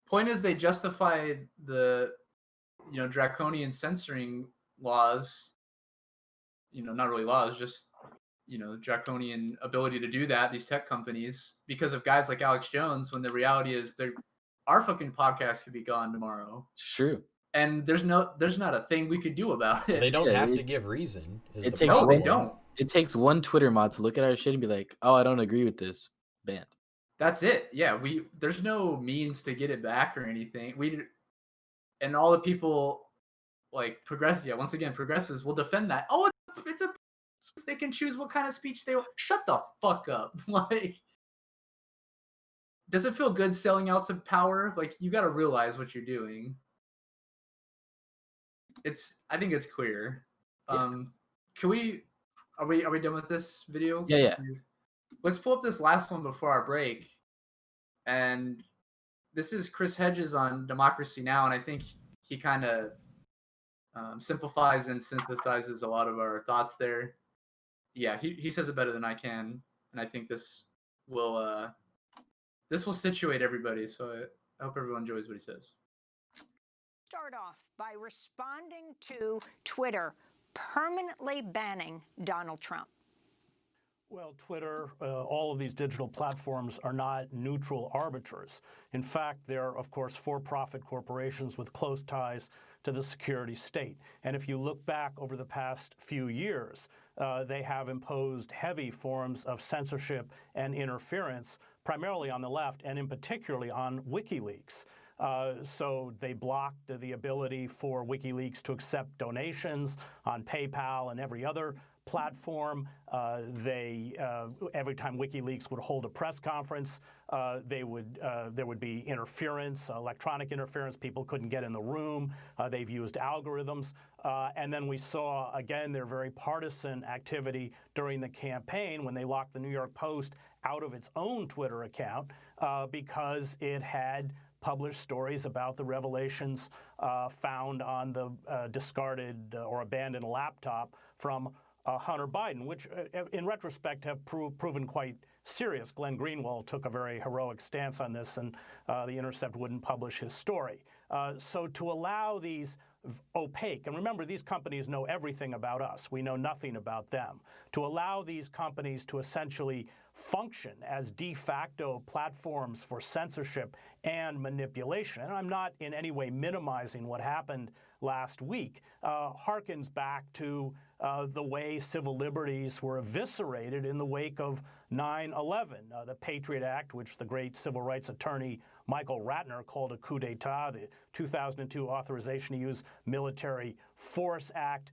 Speaker 1: Point is, they justified the, draconian censoring laws. Not really laws, just draconian ability to do that. These tech companies, because of guys like Alex Jones. When the reality is, our fucking podcast could be gone tomorrow.
Speaker 2: It's true.
Speaker 1: And there's not a thing we could do about it.
Speaker 4: They don't have to give reason.
Speaker 1: They don't.
Speaker 2: It takes one Twitter mod to look at our shit and be like, "Oh, I don't agree with this." Banned.
Speaker 1: That's it. Yeah, there's no means to get it back or anything. And all the people like progressives will defend that. Oh, it's they can choose what kind of speech they want. Shut the fuck up. Like, does it feel good selling out to power? Like, you got to realize what you're doing. I think it's clear.
Speaker 2: Yeah.
Speaker 1: Are we done with this video?
Speaker 2: Yeah.
Speaker 1: Let's pull up this last one before our break. And this is Chris Hedges on Democracy Now! And I think he kind of simplifies and synthesizes a lot of our thoughts there. Yeah, he says it better than I can. And I think this will situate everybody. So I hope everyone enjoys what he says.
Speaker 7: Start off by responding to Twitter permanently banning Donald Trump.
Speaker 8: Well, Twitter, all of these digital platforms are not neutral arbiters. In fact, they're, of course, for-profit corporations with close ties to the security state. And if you look back over the past few years, they have imposed heavy forms of censorship and interference, primarily on the left, and in particularly on WikiLeaks. So they blocked the ability for WikiLeaks to accept donations on PayPal and every other platform. Every time WikiLeaks would hold a press conference, there would be interference, electronic interference. People couldn't get in the room. They've used algorithms. And then we saw, again, their very partisan activity during the campaign when they locked the New York Post out of its own Twitter account because it had published stories about the revelations found on the discarded or abandoned laptop from Hunter Biden, which in retrospect have proven quite serious. Glenn Greenwald took a very heroic stance on this, and The Intercept wouldn't publish his story. So to allow these opaque, and remember, these companies know everything about us. We know nothing about them. To allow these companies to essentially function as de facto platforms for censorship and manipulation, and I'm not in any way minimizing what happened last week, harkens back to the way civil liberties were eviscerated in the wake of 9/11. The Patriot Act, which the great civil rights attorney Michael Ratner called a coup d'etat, the 2002 Authorization to Use Military Force Act.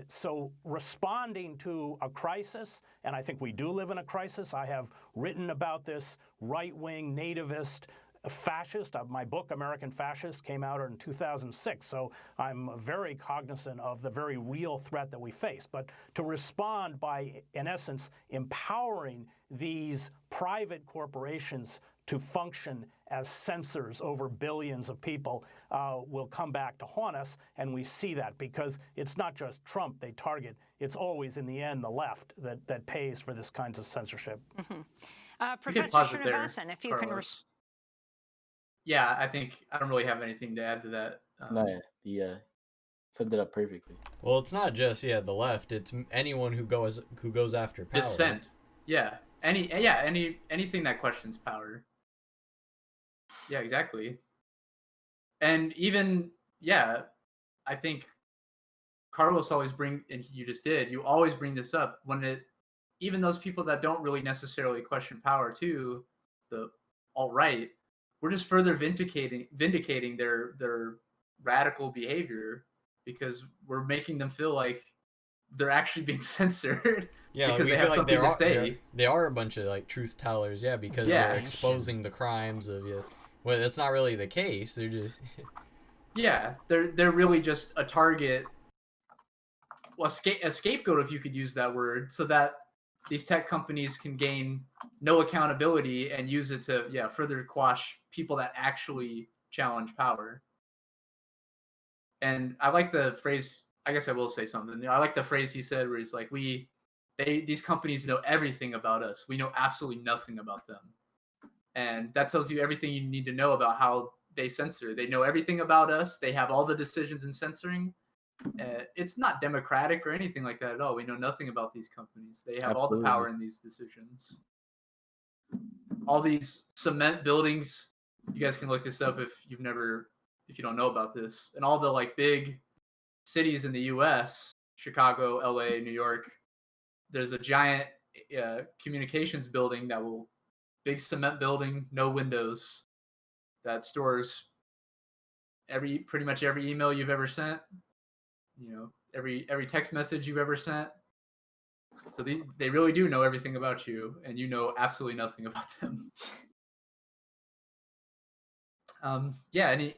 Speaker 8: So responding to a crisis, and I think we do live in a crisis. I have written about this right-wing nativist fascist. My book, American Fascist, came out in 2006, so I'm very cognizant of the very real threat that we face. But to respond by, in essence, empowering these private corporations to function as censors over billions of people will come back to haunt us, and we see that because it's not just Trump they target. It's always, in the end, the left that pays for this kinds of censorship.
Speaker 7: Mm-hmm. Professor Srinivasan, if you can...
Speaker 1: Yeah, I think I don't really have anything to add to that.
Speaker 2: No, yeah, summed it up perfectly.
Speaker 4: Well, it's not just the left; it's anyone who goes after power.
Speaker 1: Dissent. Yeah, anything that questions power. Yeah, exactly. And even I think Carlos always and you just did. You always bring this up when even those people that don't really necessarily question power too, the alt-right. We're just further vindicating their radical behavior because we're making them feel like they're actually being censored.
Speaker 4: Yeah,
Speaker 1: because they have something to say.
Speaker 4: They are a bunch of truth tellers. Yeah, because they're exposing the crimes of Well, that's not really the case. They're just
Speaker 1: they're really just a target, a scapegoat, if you could use that word, so that these tech companies can gain no accountability and use it to further quash people that actually challenge power. And I like the phrase. I guess I will say something. I like the phrase he said where he's like, these companies know everything about us. We know absolutely nothing about them. And that tells you everything you need to know about how they censor. They know everything about us. They have all the decisions in censoring. It's not democratic or anything like that at all. We know nothing about these companies. They have all the power in these decisions. All these cement buildings, you guys can look this up if you don't know about this. And all the big cities in the US, Chicago, LA, New York, there's a giant communications building big cement building, no windows, that stores pretty much every email you've ever sent, every text message you've ever sent. So they really do know everything about you, and you know absolutely nothing about them.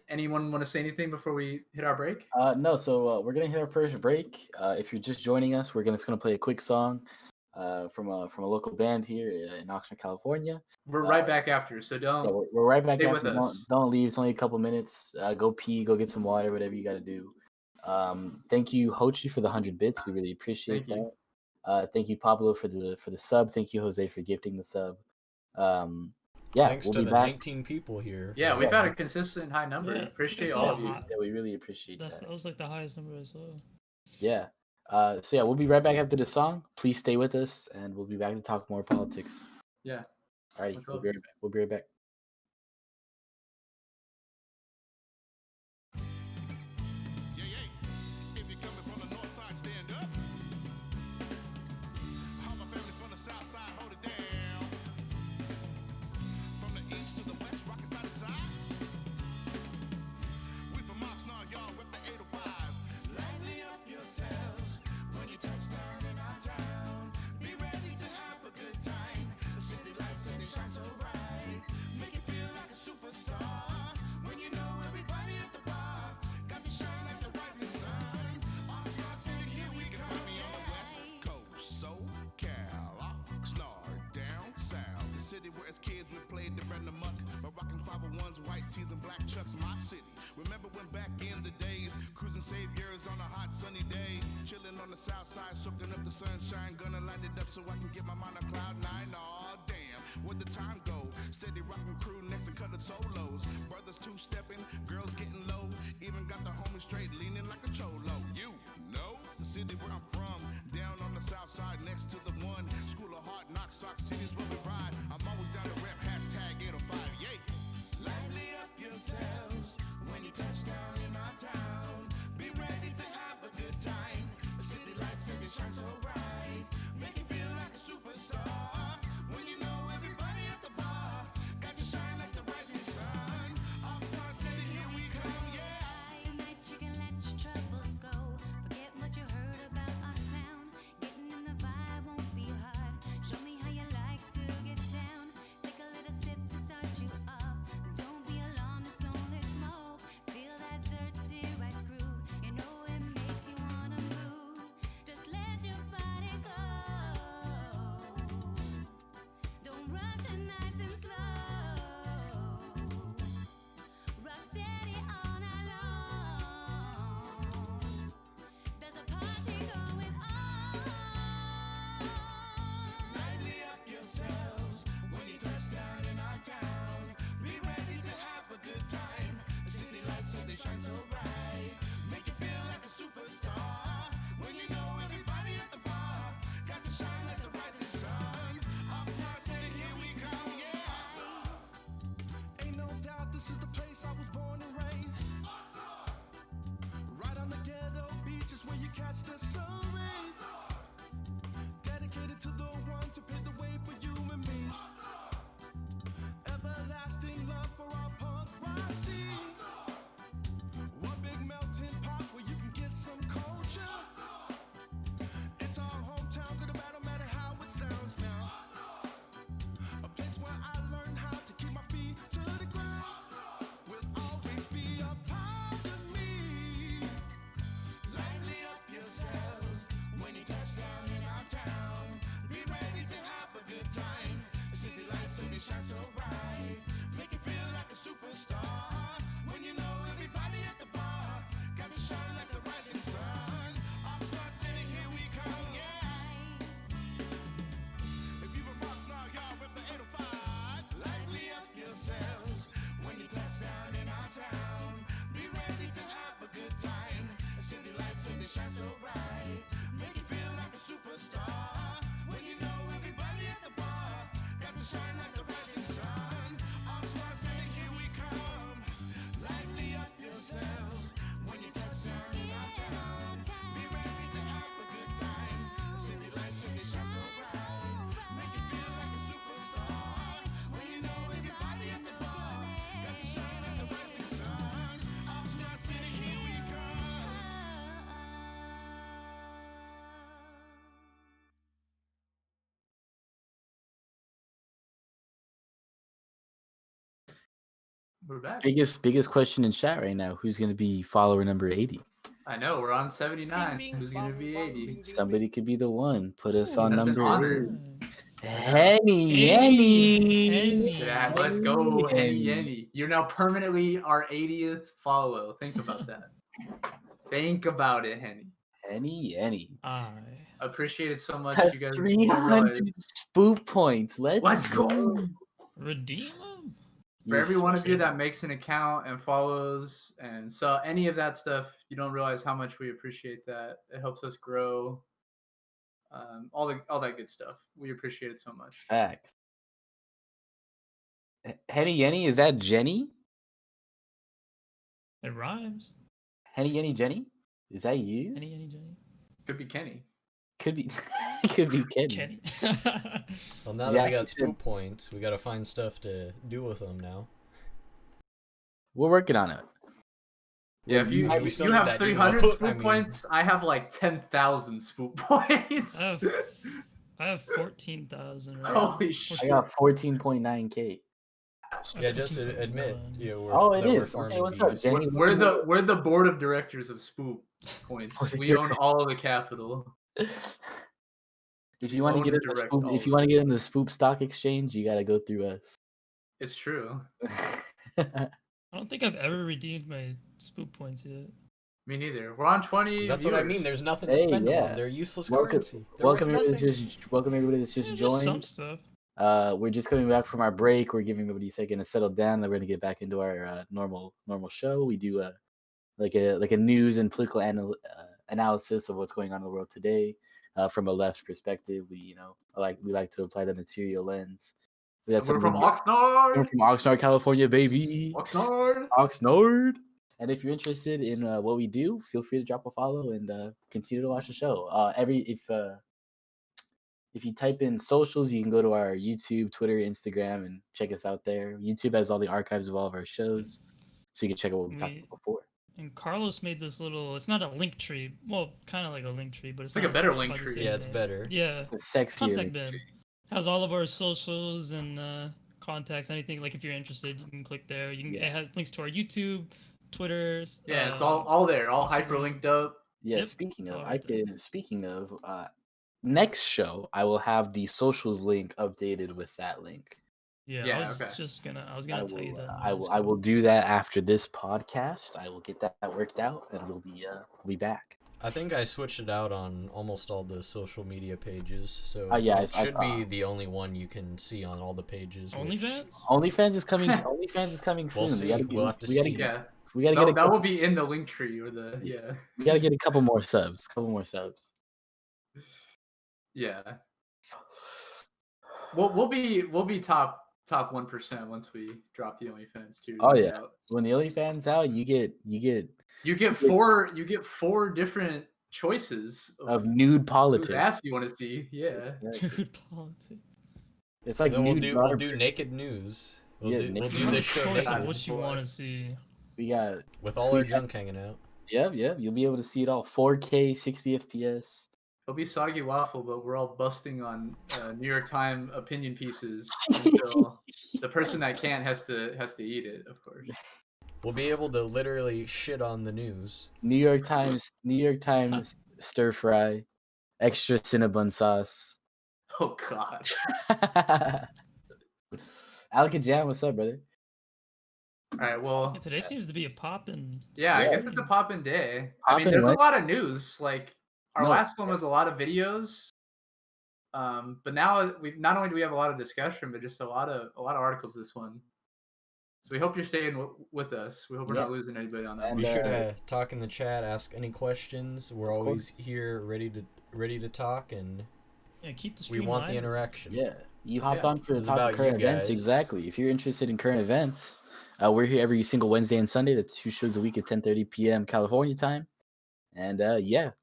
Speaker 1: Anyone want to say anything before we hit our break?
Speaker 2: No, so we're gonna hit our first break. If you're just joining us, we're just gonna play a quick song from a local band here in Oxnard, California.
Speaker 1: We're right back after, so don't.
Speaker 2: We're right back
Speaker 1: stay
Speaker 2: after.
Speaker 1: with us.
Speaker 2: Don't leave. It's only a couple minutes. Go pee. Go get some water. Whatever you got to do. Thank you, Hochi, for the 100 bits. We really appreciate that. Thank you, Pablo, for the sub. Thank you, Jose, for gifting the sub.
Speaker 4: Thanks
Speaker 2: we'll
Speaker 4: to
Speaker 2: be
Speaker 4: the
Speaker 2: back.
Speaker 4: 19 people here.
Speaker 1: Yeah, we've had a consistent high number. Appreciate all of you.
Speaker 2: Yeah, we really appreciate that.
Speaker 3: That was the highest number I saw.
Speaker 2: Yeah. We'll be right back after the song. Please stay with us, and we'll be back to talk more politics.
Speaker 1: Yeah.
Speaker 2: All right. We'll be right back. We'll be right back.
Speaker 9: If you're coming from the north side, stand up. All my family from the south side, hold it down. From the east to the west, rockin' side to side. We from Oxnard, y'all rep the 805. Lively up yourselves when you touch down in our town. in the days. Cruising saviors on a hot sunny day. Chilling on the south side, soaking up the sunshine. Gonna light it up so I can get my mind on cloud nine. Aw, damn, where'd the time go? Steady rocking crew necks and cutting solos. Brothers two-stepping, girls getting low. Even got the homies straight leaning like a cholo. You know the city where I'm from. Down on the south side next to the one. School of hard knocks, sock cities where we ride. I'm always down to rep hashtag 805. Yay! Lively up yourselves when you touch down in our town. Be ready to have a good time. The city lights and they shine so bright. Make you feel like a superstar. When you know everybody at the bar got to shine like the rising sun. Oxnard City, here we come, yeah.
Speaker 10: Tonight you can let your troubles go. Forget what you heard about our town. Getting in the vibe won't be hard. Show me how you like to get down. Take a little sip to start you up. Don't be alarmed, it's only smoke. Feel that dirty rice groove. You know it makes you wanna move. Just let your body go. Don't rush it, nice and slow. Rock steady all night long. There's a party going on.
Speaker 9: Lively up yourselves when you touch down in our town. Be ready to have a good time. The city lights and they shine so bright. Make you feel like a superstar. When you know everybody at the bar got to shine like the rising sun. Oxnard City, here we come, yeah. Ain't no doubt this is the place I was born and raised. Right on the ghetto beaches where you catch the sun rays. Dedicated to the ones who paved the way for you and me. Everlasting love for our punk rock scene. One big melting pot where you can get some culture. It's our hometown, good or bad, no matter how it sounds now. A place where I learned how to keep my feet to the ground. Will always be a part of me. Lively up yourselves when you touch down in our town. Be ready to have a good time. The city lights and they shine so bright. Make you feel like a superstar. When you know everybody at the bar got to shine like the rising sun. Oxnard City, here we come, yeah. If you from Oxnard, y'all rip the 805. Lively up yourselves when you touch down in our town. Be ready to have a good time. The city lights and they shine so bright. Make you feel like a superstar. When you know everybody at the bar got to shine like the rising sun. Oxnard City, here we come. Lively up yourselves when you touch down in our town. Be ready to have a good time. The city lights and they shine so bright. Make you feel like a superstar. When you know everybody at the bar got to shine like the rising sun. Oxnard City, here we come.
Speaker 1: We're back.
Speaker 2: Biggest question in chat right now. Who's going to be follower number 80?
Speaker 1: I know we're on 79.
Speaker 5: Bing,
Speaker 1: Who's gonna be 80?
Speaker 2: Somebody could be the one. Put us
Speaker 3: Ooh,
Speaker 2: on
Speaker 1: that's an
Speaker 2: number
Speaker 1: honor.
Speaker 2: 8. Henny.
Speaker 1: Yeah, let's go, Henny Yenny. You're now permanently our 80th follow. Think about that. Think about it, Henny.
Speaker 2: Henny.
Speaker 3: I
Speaker 1: Appreciate it so much,
Speaker 2: Has
Speaker 1: you guys.
Speaker 2: 300 spoop points.
Speaker 1: Let's go.
Speaker 3: redeem them.
Speaker 1: For every one of you that makes an account and follows and so any of that stuff, you don't realize how much we appreciate that. It helps us grow. All that good stuff. We appreciate it so much.
Speaker 2: Fact. Henny Yenny, is that Jenny?
Speaker 3: It rhymes.
Speaker 2: Henny Yenny Jenny? Is that you?
Speaker 3: Any Jenny?
Speaker 1: Could be Kenny.
Speaker 2: Could be could be Kenny.
Speaker 3: Kenny.
Speaker 4: Well, now that we got spoop points, we got to find stuff to do with them now.
Speaker 2: We're working on it.
Speaker 1: Yeah, if you have 300 spoop points, I have like 10,000 spoop points.
Speaker 3: I have 14,000. Right?
Speaker 1: Holy shit!
Speaker 2: I got 14.9k.
Speaker 4: Yeah, just admit. Yeah,
Speaker 2: it is. Okay, what's up, Jenny?
Speaker 1: We're the board of directors of spoop points. We own all of the capital.
Speaker 2: If you want to get in the spoop, spoop stock exchange, you got to go through us.
Speaker 1: It's true.
Speaker 3: I don't think I've ever redeemed my Spoop points yet.
Speaker 1: Me neither. We're on 20.
Speaker 4: That's what I mean.
Speaker 1: viewers.
Speaker 4: There's nothing to
Speaker 2: Hey,
Speaker 4: spend them
Speaker 2: yeah.
Speaker 4: on. They're useless
Speaker 2: Welcome,
Speaker 4: currency. They're worth
Speaker 2: welcome everybody
Speaker 4: nothing.
Speaker 2: welcome everybody that's just
Speaker 3: Yeah, just some
Speaker 2: joined.
Speaker 3: stuff.
Speaker 2: We're just coming back from our break. We're giving everybody a second to settle down. Then we're gonna get back into our normal show. We do like a news and political analysis of what's going on in the world today from a left perspective. We like to apply the material lens. We got
Speaker 1: We're from
Speaker 2: We're
Speaker 1: Oxnard.
Speaker 2: from Oxnard, California, baby.
Speaker 1: Oxnard.
Speaker 2: And if you're interested in what we do, feel free to drop a follow and continue to watch the show. If you type in socials, you can go to our YouTube, Twitter, Instagram, and check us out there. YouTube has all the archives of all of our shows, so you can check out what we talked about before.
Speaker 3: And Carlos made this little. It's not a link tree. Well, kind of like a link tree, but it's
Speaker 1: like a
Speaker 3: not
Speaker 1: better
Speaker 3: by
Speaker 1: link
Speaker 3: the
Speaker 1: tree.
Speaker 3: same
Speaker 4: Yeah, it's
Speaker 3: name.
Speaker 4: better.
Speaker 3: Yeah.
Speaker 2: The sexier
Speaker 3: Contact
Speaker 2: link
Speaker 3: bin.
Speaker 2: tree.
Speaker 3: Has all of our socials and contacts. Anything like if you're interested, you can click there. You can. It has links to our YouTube, Twitter.
Speaker 1: Yeah, it's all there, all
Speaker 3: Instagram.
Speaker 1: hyperlinked up.
Speaker 2: Yeah,
Speaker 3: Yep,
Speaker 2: speaking
Speaker 3: it's
Speaker 2: of,
Speaker 3: all right there.
Speaker 2: next show I will have the socials link updated with that link.
Speaker 3: Yeah,
Speaker 1: Yeah,
Speaker 3: I was
Speaker 1: okay.
Speaker 3: just gonna. I was gonna tell you that.
Speaker 2: I will do that after this podcast. I will get that worked out, and we'll be back.
Speaker 4: I think I switched it out on almost all the social media pages, so
Speaker 2: yeah,
Speaker 4: it
Speaker 2: I
Speaker 4: should
Speaker 2: saw.
Speaker 4: be the only one you can see on all the pages. which-
Speaker 3: OnlyFans?
Speaker 2: OnlyFans is coming. OnlyFans is coming soon.
Speaker 4: We'll see. We'll have to see.
Speaker 1: Yeah.
Speaker 2: We gotta
Speaker 1: No,
Speaker 2: get
Speaker 1: that will be in the link tree or the yeah.
Speaker 2: We gotta get a couple more subs.
Speaker 1: Yeah. We'll be top 1% once we drop the OnlyFans too.
Speaker 2: Oh yeah. When the OnlyFans out, you get
Speaker 1: four different choices
Speaker 2: of nude politics.
Speaker 1: Whose ass you want to see? Yeah.
Speaker 3: Nude politics.
Speaker 2: It's like
Speaker 4: then we'll
Speaker 2: nude
Speaker 4: do naked news. We'll do
Speaker 2: naked
Speaker 4: this show
Speaker 3: Choice of
Speaker 4: naked.
Speaker 3: what you want to see.
Speaker 2: We got
Speaker 4: With all our junk hanging out.
Speaker 2: Yep. You'll be able to see it all 4K, 60 FPS.
Speaker 1: It'll be soggy waffle, but we're all busting on New York Times opinion pieces until the person that can't has to eat it, of course.
Speaker 4: We'll be able to literally shit on the news.
Speaker 2: New York Times stir fry, extra Cinnabon sauce.
Speaker 1: Oh God.
Speaker 2: Alka Jam, what's up, brother?
Speaker 1: All right, well.
Speaker 3: Yeah, today seems to be a poppin'.
Speaker 1: Yeah, I guess it's a poppin' day. I mean, there's a lot of news. Like our last one was a lot of videos. But now we not only do we have a lot of discussion, but just a lot of articles this one. So we hope you're staying with us. We hope we're not losing anybody on that.
Speaker 4: Be sure to talk in the chat, ask any questions. We're always here, ready to talk, and
Speaker 3: keep the stream
Speaker 4: we want
Speaker 3: live.
Speaker 4: the interaction.
Speaker 2: Yeah, you hopped on for the
Speaker 4: It's
Speaker 2: talk
Speaker 4: about
Speaker 2: of current
Speaker 4: you
Speaker 2: events.
Speaker 4: guys.
Speaker 2: Exactly. If you're interested in current events, we're here every single Wednesday and Sunday. That's 2 shows a week at 10:30 p.m. California time. And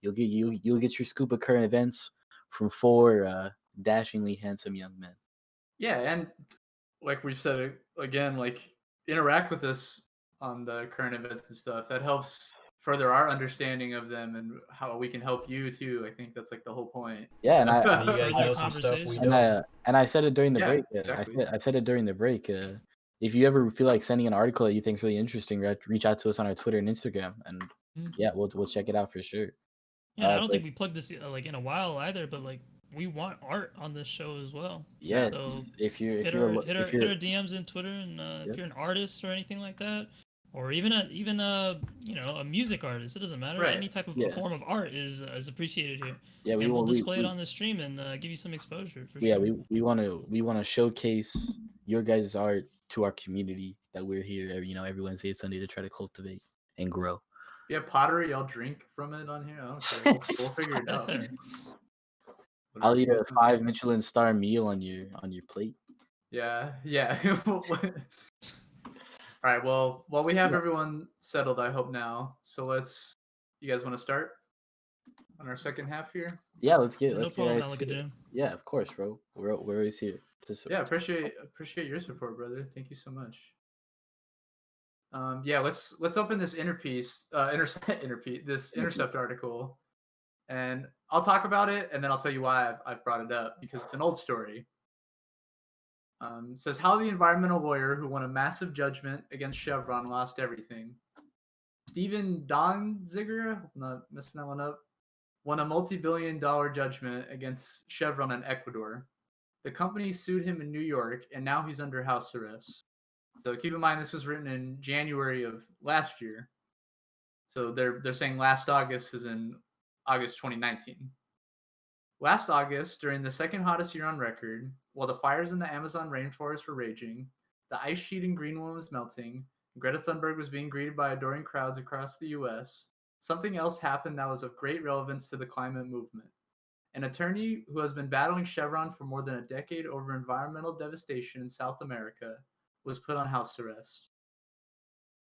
Speaker 2: you'll get your scoop of current events from 4 dashingly handsome young men.
Speaker 1: Yeah, and like we've said again, like interact with us on the current events and stuff. That helps further our understanding of them and how we can help you too. I think that's like the whole point.
Speaker 2: Yeah, and
Speaker 4: you guys know some stuff we don't.
Speaker 2: And I said it during the break.
Speaker 1: Exactly.
Speaker 2: I said it during the break. If you ever feel like sending an article that you think is really interesting, reach out to us on our Twitter and Instagram, and we'll check it out for sure.
Speaker 3: Yeah, I don't think we plugged this like in a while either, but like we want art on this show as well.
Speaker 2: Yeah,
Speaker 3: so
Speaker 2: if you're
Speaker 3: hit our DMs in Twitter, and if you're an artist or anything like that, or even a music artist, it doesn't matter.
Speaker 1: Right.
Speaker 3: Any type of form of art is appreciated here.
Speaker 2: Yeah,
Speaker 3: and we'll display it on the stream and give you some exposure. For
Speaker 2: sure.
Speaker 3: Yeah,
Speaker 2: we want to showcase your guys' art to our community that we're here every Wednesday and Sunday to try to cultivate and grow.
Speaker 1: Yeah, pottery. I'll drink from it on here. I don't care. We'll figure it out.
Speaker 2: I'll eat a 5 Michelin star meal on your plate.
Speaker 1: Yeah. All right. Well, we have everyone settled, I hope now. So you guys want to start on our second half here?
Speaker 2: Yeah, let's get. Yeah, of course, bro. We're always here.
Speaker 1: Yeah, appreciate your support, brother. Thank you so much. Let's open this Intercept article, and I'll talk about it, and then I'll tell you why I've brought it up, because it's an old story. It says how the environmental lawyer who won a massive judgment against Chevron lost everything. Steven Donziger, I'm not messing that one up, won a multi-billion-dollar judgment against Chevron in Ecuador. The company sued him in New York, and now he's under house arrest. So keep in mind, this was written in January of last year. So they're saying last August is in August 2019. Last August, during the second hottest year on record, while the fires in the Amazon rainforest were raging, the ice sheet in Greenland was melting, and Greta Thunberg was being greeted by adoring crowds across the U.S., something else happened that was of great relevance to the climate movement. An attorney who has been battling Chevron for more than a decade over environmental devastation in South America was put on house arrest.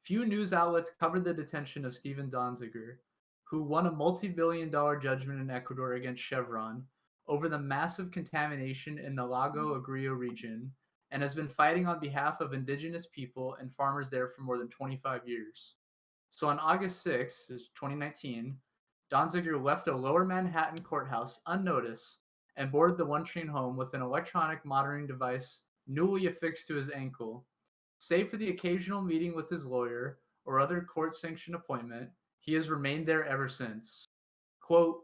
Speaker 1: Few news outlets covered the detention of Steven Donziger, who won a multi-billion-dollar judgment in Ecuador against Chevron over the massive contamination in the Lago Agrio region and has been fighting on behalf of indigenous people and farmers there for more than 25 years. So on August 6, 2019, Donziger left a lower Manhattan courthouse unnoticed and boarded the one train home with an electronic monitoring device newly affixed to his ankle. Save for the occasional meeting with his lawyer or other court-sanctioned appointment, he has remained there ever since. Quote,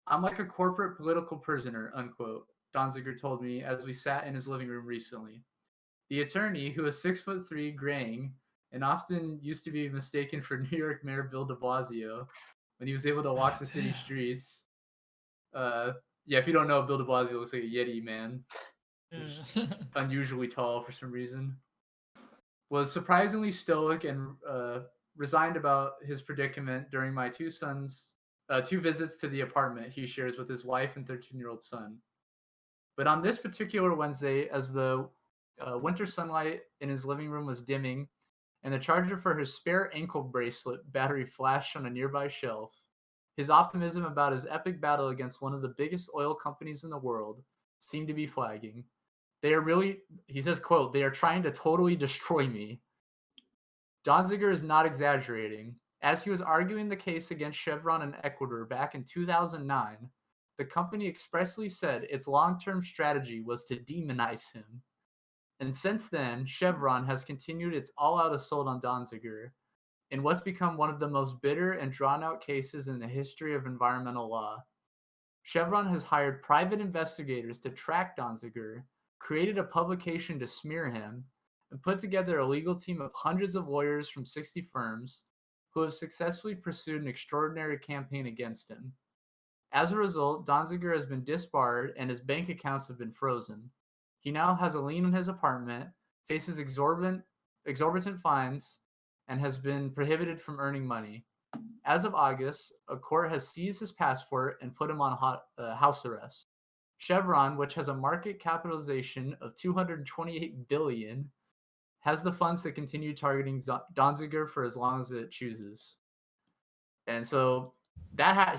Speaker 1: "I'm like a corporate political prisoner," unquote, Donziger told me as we sat in his living room recently. The attorney, who is 6'3", graying, and often used to be mistaken for New York Mayor Bill de Blasio when he was able to walk the city streets. Yeah, if you don't know, Bill de Blasio looks like a Yeti man. He's unusually tall for some reason. Was surprisingly stoic and resigned about his predicament during my two visits to the apartment he shares with his wife and 13-year-old son. But on this particular Wednesday, as the winter sunlight in his living room was dimming and the charger for his spare ankle bracelet battery flashed on a nearby shelf, his optimism about his epic battle against one of the biggest oil companies in the world seemed to be flagging. They are really, he says, quote, "They are trying to totally destroy me." Donziger is not exaggerating. As he was arguing the case against Chevron in Ecuador back in 2009, the company expressly said its long-term strategy was to demonize him. And since then, Chevron has continued its all-out assault on Donziger in what's become one of the most bitter and drawn-out cases in the history of environmental law. Chevron has hired private investigators to track Donziger, created a publication to smear him, and put together a legal team of hundreds of lawyers from 60 firms who have successfully pursued an extraordinary campaign against him. As a result, Donziger has been disbarred and his bank accounts have been frozen. He now has a lien on his apartment, faces exorbitant fines, and has been prohibited from earning money. As of August, a court has seized his passport and put him on house arrest. Chevron, which has a market capitalization of $228 billion, has the funds to continue targeting Donziger for as long as it chooses. And so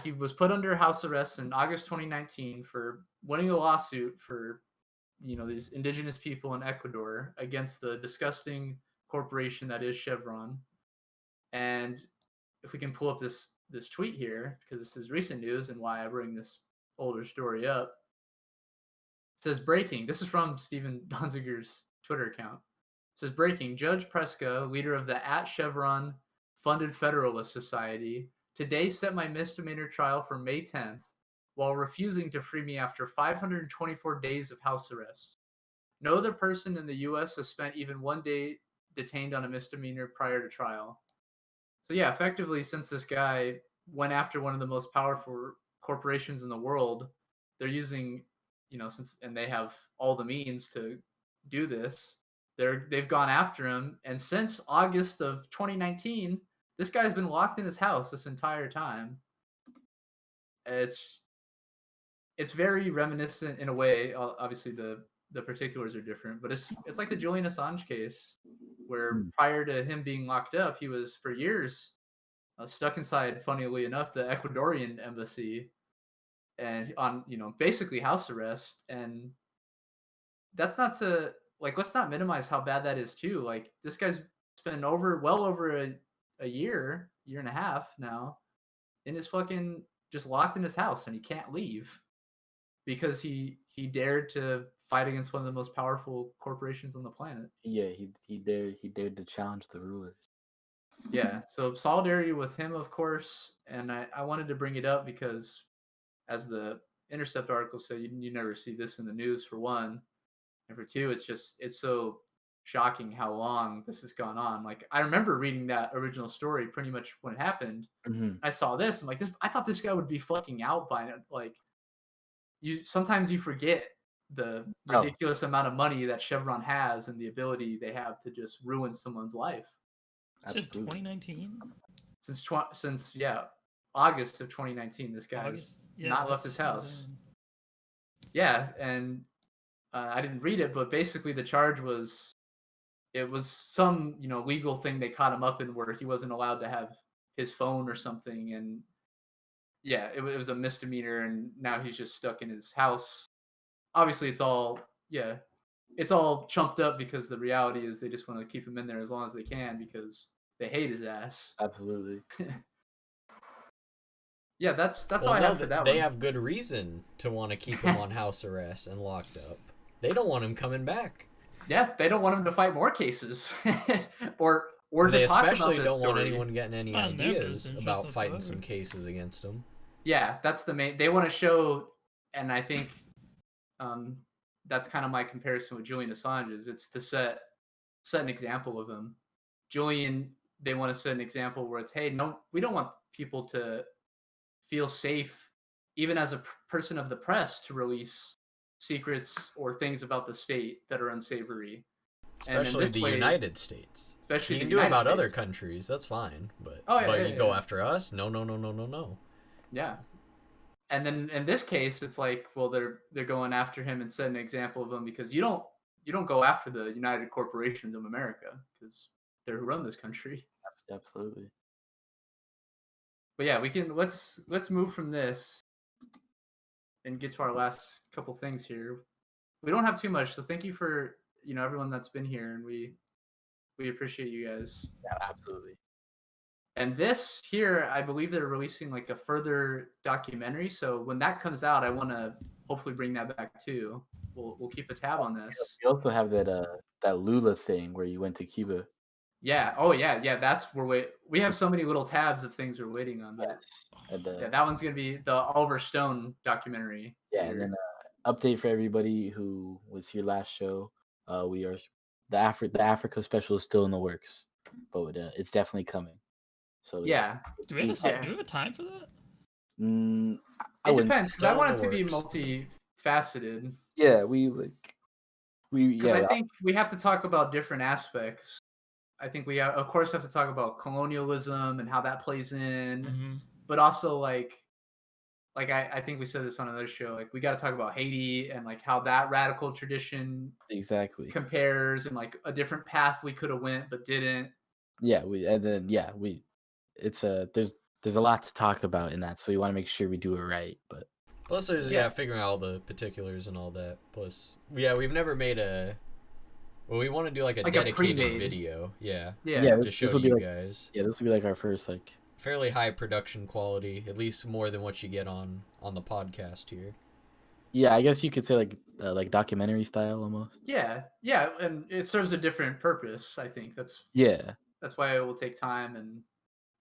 Speaker 1: he was put under house arrest in August 2019 for winning a lawsuit for, these indigenous people in Ecuador against the disgusting corporation that is Chevron. And if we can pull up this tweet here, because this is recent news and why I bring this older story up. It says, breaking. This is from Steven Donziger's Twitter account. It says, breaking. Judge Preska, leader of the @Chevron funded Federalist Society, today set my misdemeanor trial for May 10th while refusing to free me after 524 days of house arrest. No other person in the U.S. has spent even one day detained on a misdemeanor prior to trial. So yeah, effectively, since this guy went after one of the most powerful corporations in the world, they're using, and they have all the means to do this. They've gone after him, and since August of 2019, this guy's been locked in his house this entire time. It's very reminiscent in a way. Obviously, the particulars are different, but it's like the Julian Assange case, where prior to him being locked up, he was for years stuck inside, funnily enough, the Ecuadorian embassy, and on basically house arrest. And that's not to let's not minimize how bad that is too. Like, this guy's spent well over a year and a half now in his fucking just locked in his house, and he can't leave because he dared to fight against one of the most powerful corporations on the planet.
Speaker 2: Yeah, he dared to challenge the rulers.
Speaker 1: Yeah, so solidarity with him, of course, and I wanted to bring it up because, as the Intercept article said, you never see this in the news, for one, and for two, it's so shocking how long this has gone on. Like, I remember reading that original story pretty much when it happened. I saw this. I'm like, I thought this guy would be fucking out by it. Like, sometimes you forget the ridiculous amount of money that Chevron has and the ability they have to just ruin someone's life.
Speaker 3: Since 2019?
Speaker 1: Since August of 2019, this guy has not left his house.
Speaker 3: Insane.
Speaker 1: Yeah, and I didn't read it, but basically the charge was, it was some, legal thing they caught him up in where he wasn't allowed to have his phone or something, and yeah, it was a misdemeanor, and now he's just stuck in his house. Obviously, it's all chumped up because the reality is they just want to keep him in there as long as they can because they hate his ass.
Speaker 2: Absolutely.
Speaker 1: Yeah, that's all I have for that
Speaker 4: They
Speaker 1: one.
Speaker 4: have good reason to want to keep him on house arrest and locked up. They don't want him coming back.
Speaker 1: Yeah, they don't want him to fight more cases, or to
Speaker 4: they
Speaker 1: talk about
Speaker 4: especially
Speaker 1: this
Speaker 4: don't want
Speaker 1: story.
Speaker 4: anyone getting any
Speaker 3: Not in their
Speaker 4: ideas
Speaker 3: business
Speaker 4: about fighting
Speaker 3: whatsoever.
Speaker 4: some cases against him.
Speaker 1: Yeah, that's the main. They want to show, and I think that's kind of my comparison with Julian Assange. It's to set an example of him. Julian, they want to set an example where it's, hey, no, we don't want people to feel safe, even as a person of the press, to release secrets or things about the state that are unsavory.
Speaker 4: Especially the United States.
Speaker 1: Especially
Speaker 4: you can
Speaker 1: the
Speaker 4: do
Speaker 1: United
Speaker 4: about other
Speaker 1: States.
Speaker 4: countries, that's fine. But
Speaker 1: yeah,
Speaker 4: go after us? No.
Speaker 1: Yeah. And then in this case, it's like, well, they're going after him and setting an example of him because you don't go after the United Corporations of America because they're who run this country.
Speaker 2: Absolutely.
Speaker 1: But yeah, let's move from this and get to our last couple things here. We don't have too much, so thank you for everyone that's been here, and we appreciate you guys.
Speaker 2: Yeah, absolutely.
Speaker 1: And this here, I believe they're releasing like a further documentary. So when that comes out, I want to hopefully bring that back too. We'll keep a tab on this.
Speaker 2: We also have that Lula thing where you went to Cuba.
Speaker 1: Yeah. Oh yeah. That's where we have so many little tabs of things we're waiting on. But
Speaker 2: Yes.
Speaker 1: that one's gonna be the Oliver Stone documentary.
Speaker 2: Yeah, and then update for everybody who was here last show. We are the Africa special is still in the works, but it's definitely coming. So
Speaker 1: yeah.
Speaker 3: Do we have a time for that?
Speaker 1: It depends. 'Cause I want it to be multifaceted.
Speaker 2: Yeah,
Speaker 1: I think we have to talk about different aspects. I think we of course have to talk about colonialism and how that plays in, but also like I think we said this on another show. Like we got to talk about Haiti and like how that radical tradition
Speaker 2: exactly
Speaker 1: compares and like a different path we could have went but didn't.
Speaker 2: Yeah, it's there's a lot to talk about in that, so we want to make sure we do it right. But
Speaker 4: plus there's figuring out all the particulars and all that. Plus we've never made we want to do like a dedicated video. Yeah. To show you guys.
Speaker 2: Yeah, this will be like our first
Speaker 4: fairly high production quality, at least more than what you get on the podcast here.
Speaker 2: Yeah, I guess you could say like documentary style almost.
Speaker 1: Yeah, and it serves a different purpose. I think that's why it will take time, and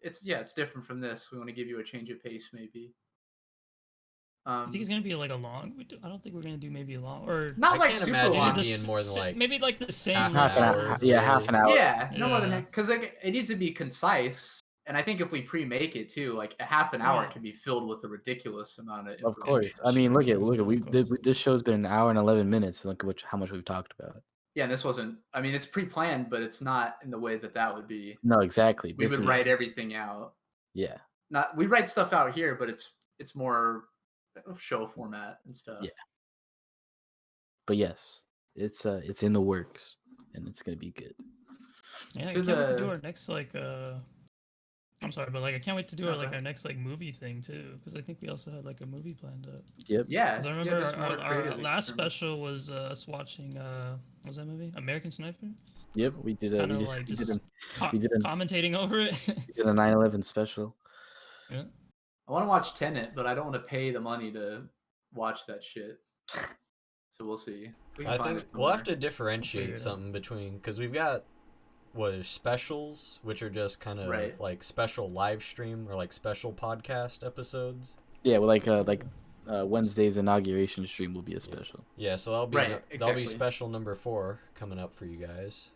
Speaker 1: it's different from this. We want to give you a change of pace, maybe.
Speaker 3: I think it's gonna be like a long. I don't think we're gonna do maybe a long or
Speaker 1: not like super long.
Speaker 4: Being more than like
Speaker 3: maybe like the same
Speaker 2: half an hour. Yeah, half an hour.
Speaker 1: Yeah, no more than that, because like it needs to be concise. And I think if we pre-make it too, like a half an hour can be filled with a ridiculous amount of information.
Speaker 2: Of course. I mean, look at this show's been an hour and 11 minutes. Look at how much we've talked about it.
Speaker 1: Yeah, and this wasn't. I mean, it's pre-planned, but it's not in the way that would be.
Speaker 2: No, exactly.
Speaker 1: We would write everything out.
Speaker 2: Yeah.
Speaker 1: We write stuff out here, but it's more of show format and stuff.
Speaker 2: Yeah. But yes, it's in the works, and it's gonna be good.
Speaker 3: Yeah, I can't wait to do our next I'm sorry, but I can't wait to do our next movie thing too, because I think we also had a movie planned up.
Speaker 2: Yep.
Speaker 1: Yeah.
Speaker 3: Because I remember our last special was us watching what was that movie? American Sniper.
Speaker 2: Yep, we did. We did
Speaker 3: commentating over it.
Speaker 2: We did a 9/11 special.
Speaker 3: Yeah.
Speaker 1: I want to watch Tenet, but I don't want to pay the money to watch that shit. So we'll see.
Speaker 4: I think we'll have to differentiate something between, because we've got specials, which are just kind of like special live stream or like special podcast episodes.
Speaker 2: Yeah, well, Wednesday's inauguration stream will be a special.
Speaker 4: Yeah, so that'll be that'll be special number 4 coming up for you guys.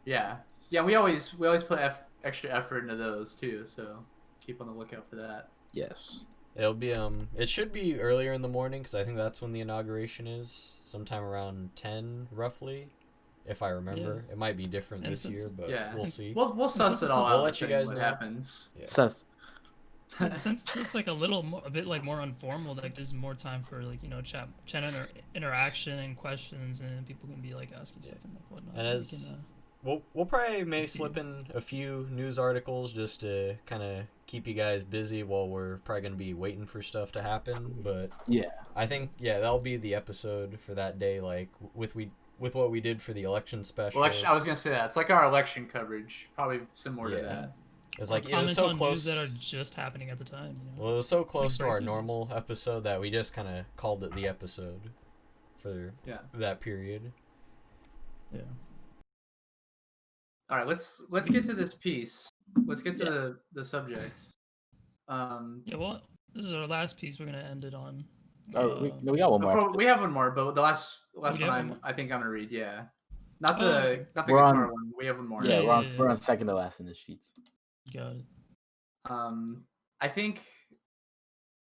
Speaker 1: Yeah, we always put extra effort into those too, so keep on the lookout for that.
Speaker 2: Yes.
Speaker 4: It'll be it should be earlier in the morning because I think that's when the inauguration is, sometime around 10 roughly, if I remember.
Speaker 3: Yeah.
Speaker 4: It might be different this year, but we'll see.
Speaker 1: We'll suss it all out.
Speaker 4: We'll let you guys know
Speaker 1: what happens.
Speaker 4: Yeah.
Speaker 2: Suss.
Speaker 3: And since it's like a bit like more informal, like there's more time for like chat interaction and questions, and people can be like asking stuff and like whatnot.
Speaker 4: And as we'll probably slip in a few news articles just to kind of keep you guys busy while we're probably gonna be waiting for stuff to happen. But
Speaker 2: yeah,
Speaker 4: I think that'll be the episode for that day. Like with what we did for the election special.
Speaker 1: I was gonna say that it's like our election coverage, probably similar to that.
Speaker 4: It's like it was so close.
Speaker 3: News that are just happening at the time.
Speaker 4: Well, it was so close to our normal episode that we just kind of called it the episode for that period.
Speaker 3: Yeah.
Speaker 1: All right, let's get to this piece. Let's get to the subject.
Speaker 3: Well, this is our last piece. We're gonna end it on.
Speaker 2: We got one more.
Speaker 1: We have one more, but the last one I think I'm gonna read. Yeah, not the guitar one. We have one more.
Speaker 2: Yeah, we're on second to last in the sheets.
Speaker 3: Got it.
Speaker 1: I think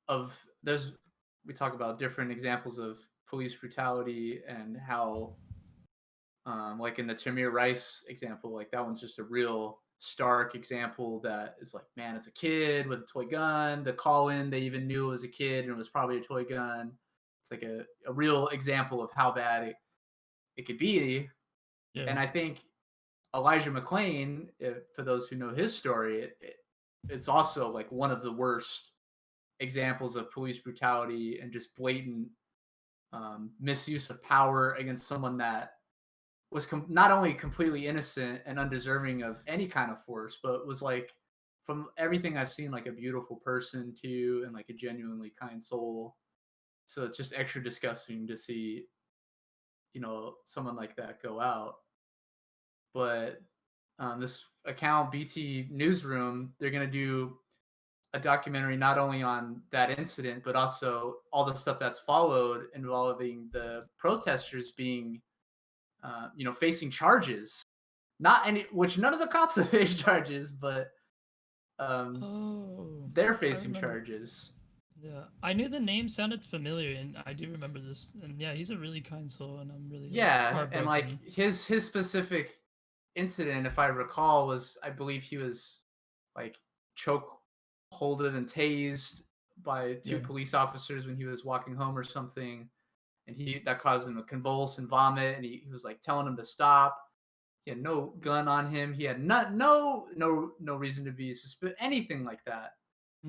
Speaker 1: we talk about different examples of police brutality and how, like in the Tamir Rice example, like that one's just a real stark example that is like, man, it's a kid with a toy gun. The call-in, they even knew it was a kid and it was probably a toy gun. It's like a real example of how bad it could be. Yeah. And I think Elijah McClain, for those who know his story, it's also like one of the worst examples of police brutality and just blatant misuse of power against someone that was not only completely innocent and undeserving of any kind of force, but was like, from everything I've seen, like a beautiful person too, and like a genuinely kind soul. So it's just extra disgusting to see, someone like that go out. But this account, BT Newsroom, they're going to do a documentary not only on that incident, but also all the stuff that's followed involving the protesters being, facing charges. Which none of the cops have faced charges, but they're facing charges.
Speaker 3: Yeah, I knew the name sounded familiar, and I do remember this. And yeah, he's a really kind soul, and I'm really
Speaker 1: and like his specific incident, if I recall, was I believe he was like chokeholded and tased by two police officers when he was walking home or something, and that caused him to convulse and vomit, and he was like telling him to stop. He had no gun on him. He had no reason to be suspicious, anything like that.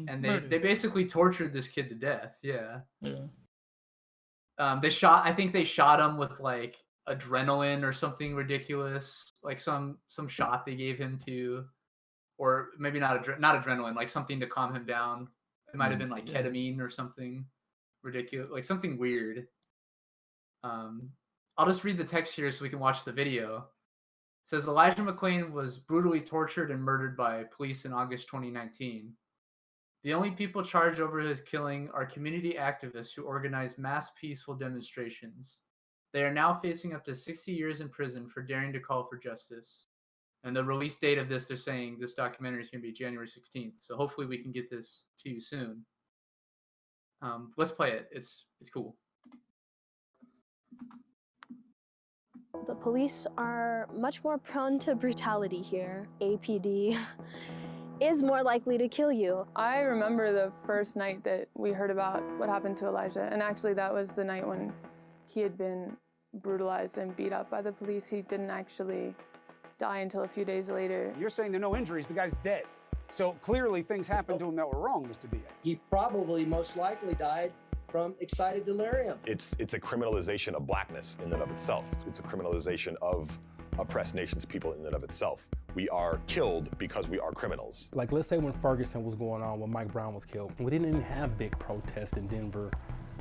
Speaker 1: And they basically tortured this kid to death. Yeah. I think they shot him with like adrenaline or something ridiculous, like some shot they gave him to, or maybe not adrenaline, like something to calm him down. It might have been like ketamine or something ridiculous, like something weird. I'll just read the text here so we can watch the video. It says Elijah McClain was brutally tortured and murdered by police in August 2019. The only people charged over his killing are community activists who organized mass peaceful demonstrations. They are now facing up to 60 years in prison for daring to call for justice. And the release date of this, they're saying this documentary is going to be January 16th. So hopefully we can get this to you soon. Let's play it. It's cool.
Speaker 11: The police are much more prone to brutality here. APD is more likely to kill you.
Speaker 12: I remember the first night that we heard about what happened to Elijah, and actually that was the night when he had been brutalized and beat up by the police. He didn't actually die until a few days later.
Speaker 13: You're saying there are no injuries, the guy's dead. So clearly things happened to him that were wrong, Mr. B.A.
Speaker 14: He probably most likely died from excited delirium.
Speaker 15: It's a criminalization of blackness in and of itself. It's a criminalization of oppressed nations, people in and of itself. We are killed because we are criminals.
Speaker 16: Like, let's say when Ferguson was going on, when Mike Brown was killed, we didn't even have big protests in Denver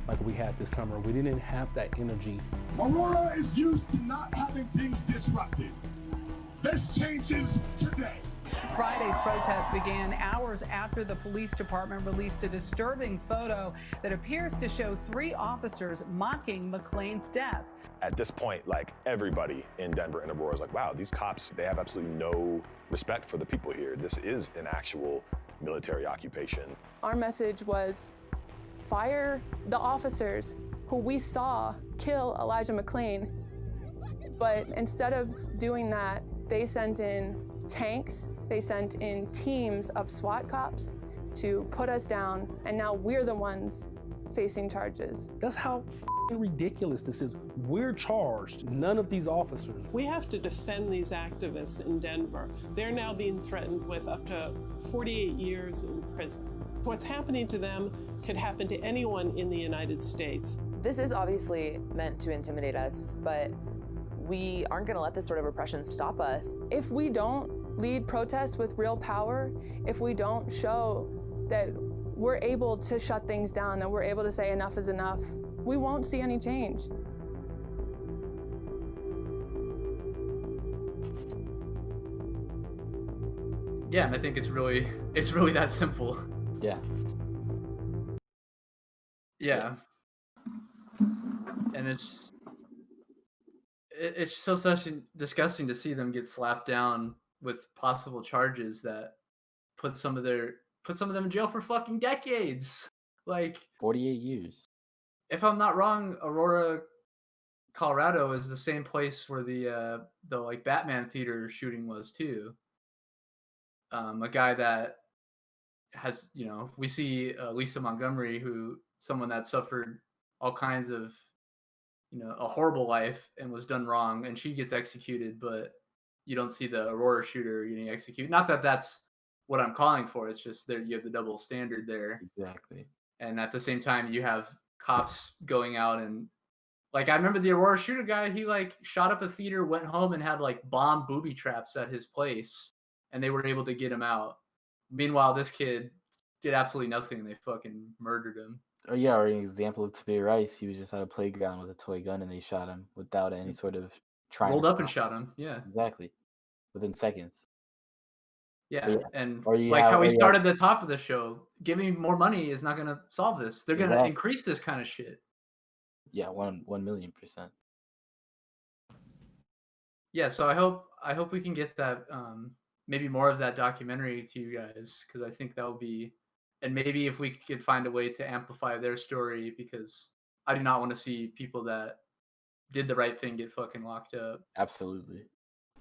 Speaker 16: like we had this summer. We didn't have that energy.
Speaker 9: Aurora is used to not having things disrupted. This changes today.
Speaker 17: Friday's protest began hours after the police department released a disturbing photo that appears to show 3 officers mocking McClain's death.
Speaker 15: At this point, like, everybody in Denver and Aurora is like, wow, these cops, they have absolutely no respect for the people here. This is an actual military occupation.
Speaker 12: Our message was fire the officers who we saw kill Elijah McClain. But instead of doing that, they sent in tanks, they sent in teams of SWAT cops to put us down, and now we're the ones facing charges.
Speaker 16: That's how ridiculous this is. We're charged, none of these officers.
Speaker 18: We have to defend these activists in Denver. They're now being threatened with up to 48 years in prison. What's happening to them could happen to anyone in the United States.
Speaker 19: This is obviously meant to intimidate us, but we aren't going to let this sort of repression stop us.
Speaker 12: If we don't lead protests with real power, if we don't show that we're able to shut things down, that we're able to say enough is enough, we won't see any change.
Speaker 1: Yeah, and I think it's really that simple.
Speaker 2: Yeah.
Speaker 1: Yeah. And it's so such disgusting to see them get slapped down with possible charges that put some of them in jail for fucking decades. Like
Speaker 2: 48 years.
Speaker 1: If I'm not wrong, Aurora, Colorado is the same place where the like Batman theater shooting was too. A guy that has, we see Lisa Montgomery, someone that suffered all kinds of, a horrible life and was done wrong, and she gets executed, but you don't see the Aurora shooter getting executed. Not that that's what I'm calling for. It's just that you have the double standard there.
Speaker 2: Exactly.
Speaker 1: And at the same time, you have cops going out and, like, I remember the Aurora shooter guy, he like shot up a theater, went home and had like bomb booby traps at his place, and they were able to get him out. Meanwhile, this kid did absolutely nothing, and they fucking murdered him.
Speaker 2: Oh yeah, or an example of Tamir Rice, he was just at a playground with a toy gun and they shot him without any sort of trying.
Speaker 1: Rolled up and shot him, yeah.
Speaker 2: Exactly. Within seconds.
Speaker 1: Yeah, and like how we started the top of the show, giving more money is not going to solve this. They're going to increase this kind of shit.
Speaker 2: Yeah, 1,000,000%.
Speaker 1: Yeah, so I hope we can get that maybe more of that documentary to you guys, because I think that would be, and maybe if we could find a way to amplify their story, because I do not want to see people that did the right thing get fucking locked up.
Speaker 2: Absolutely.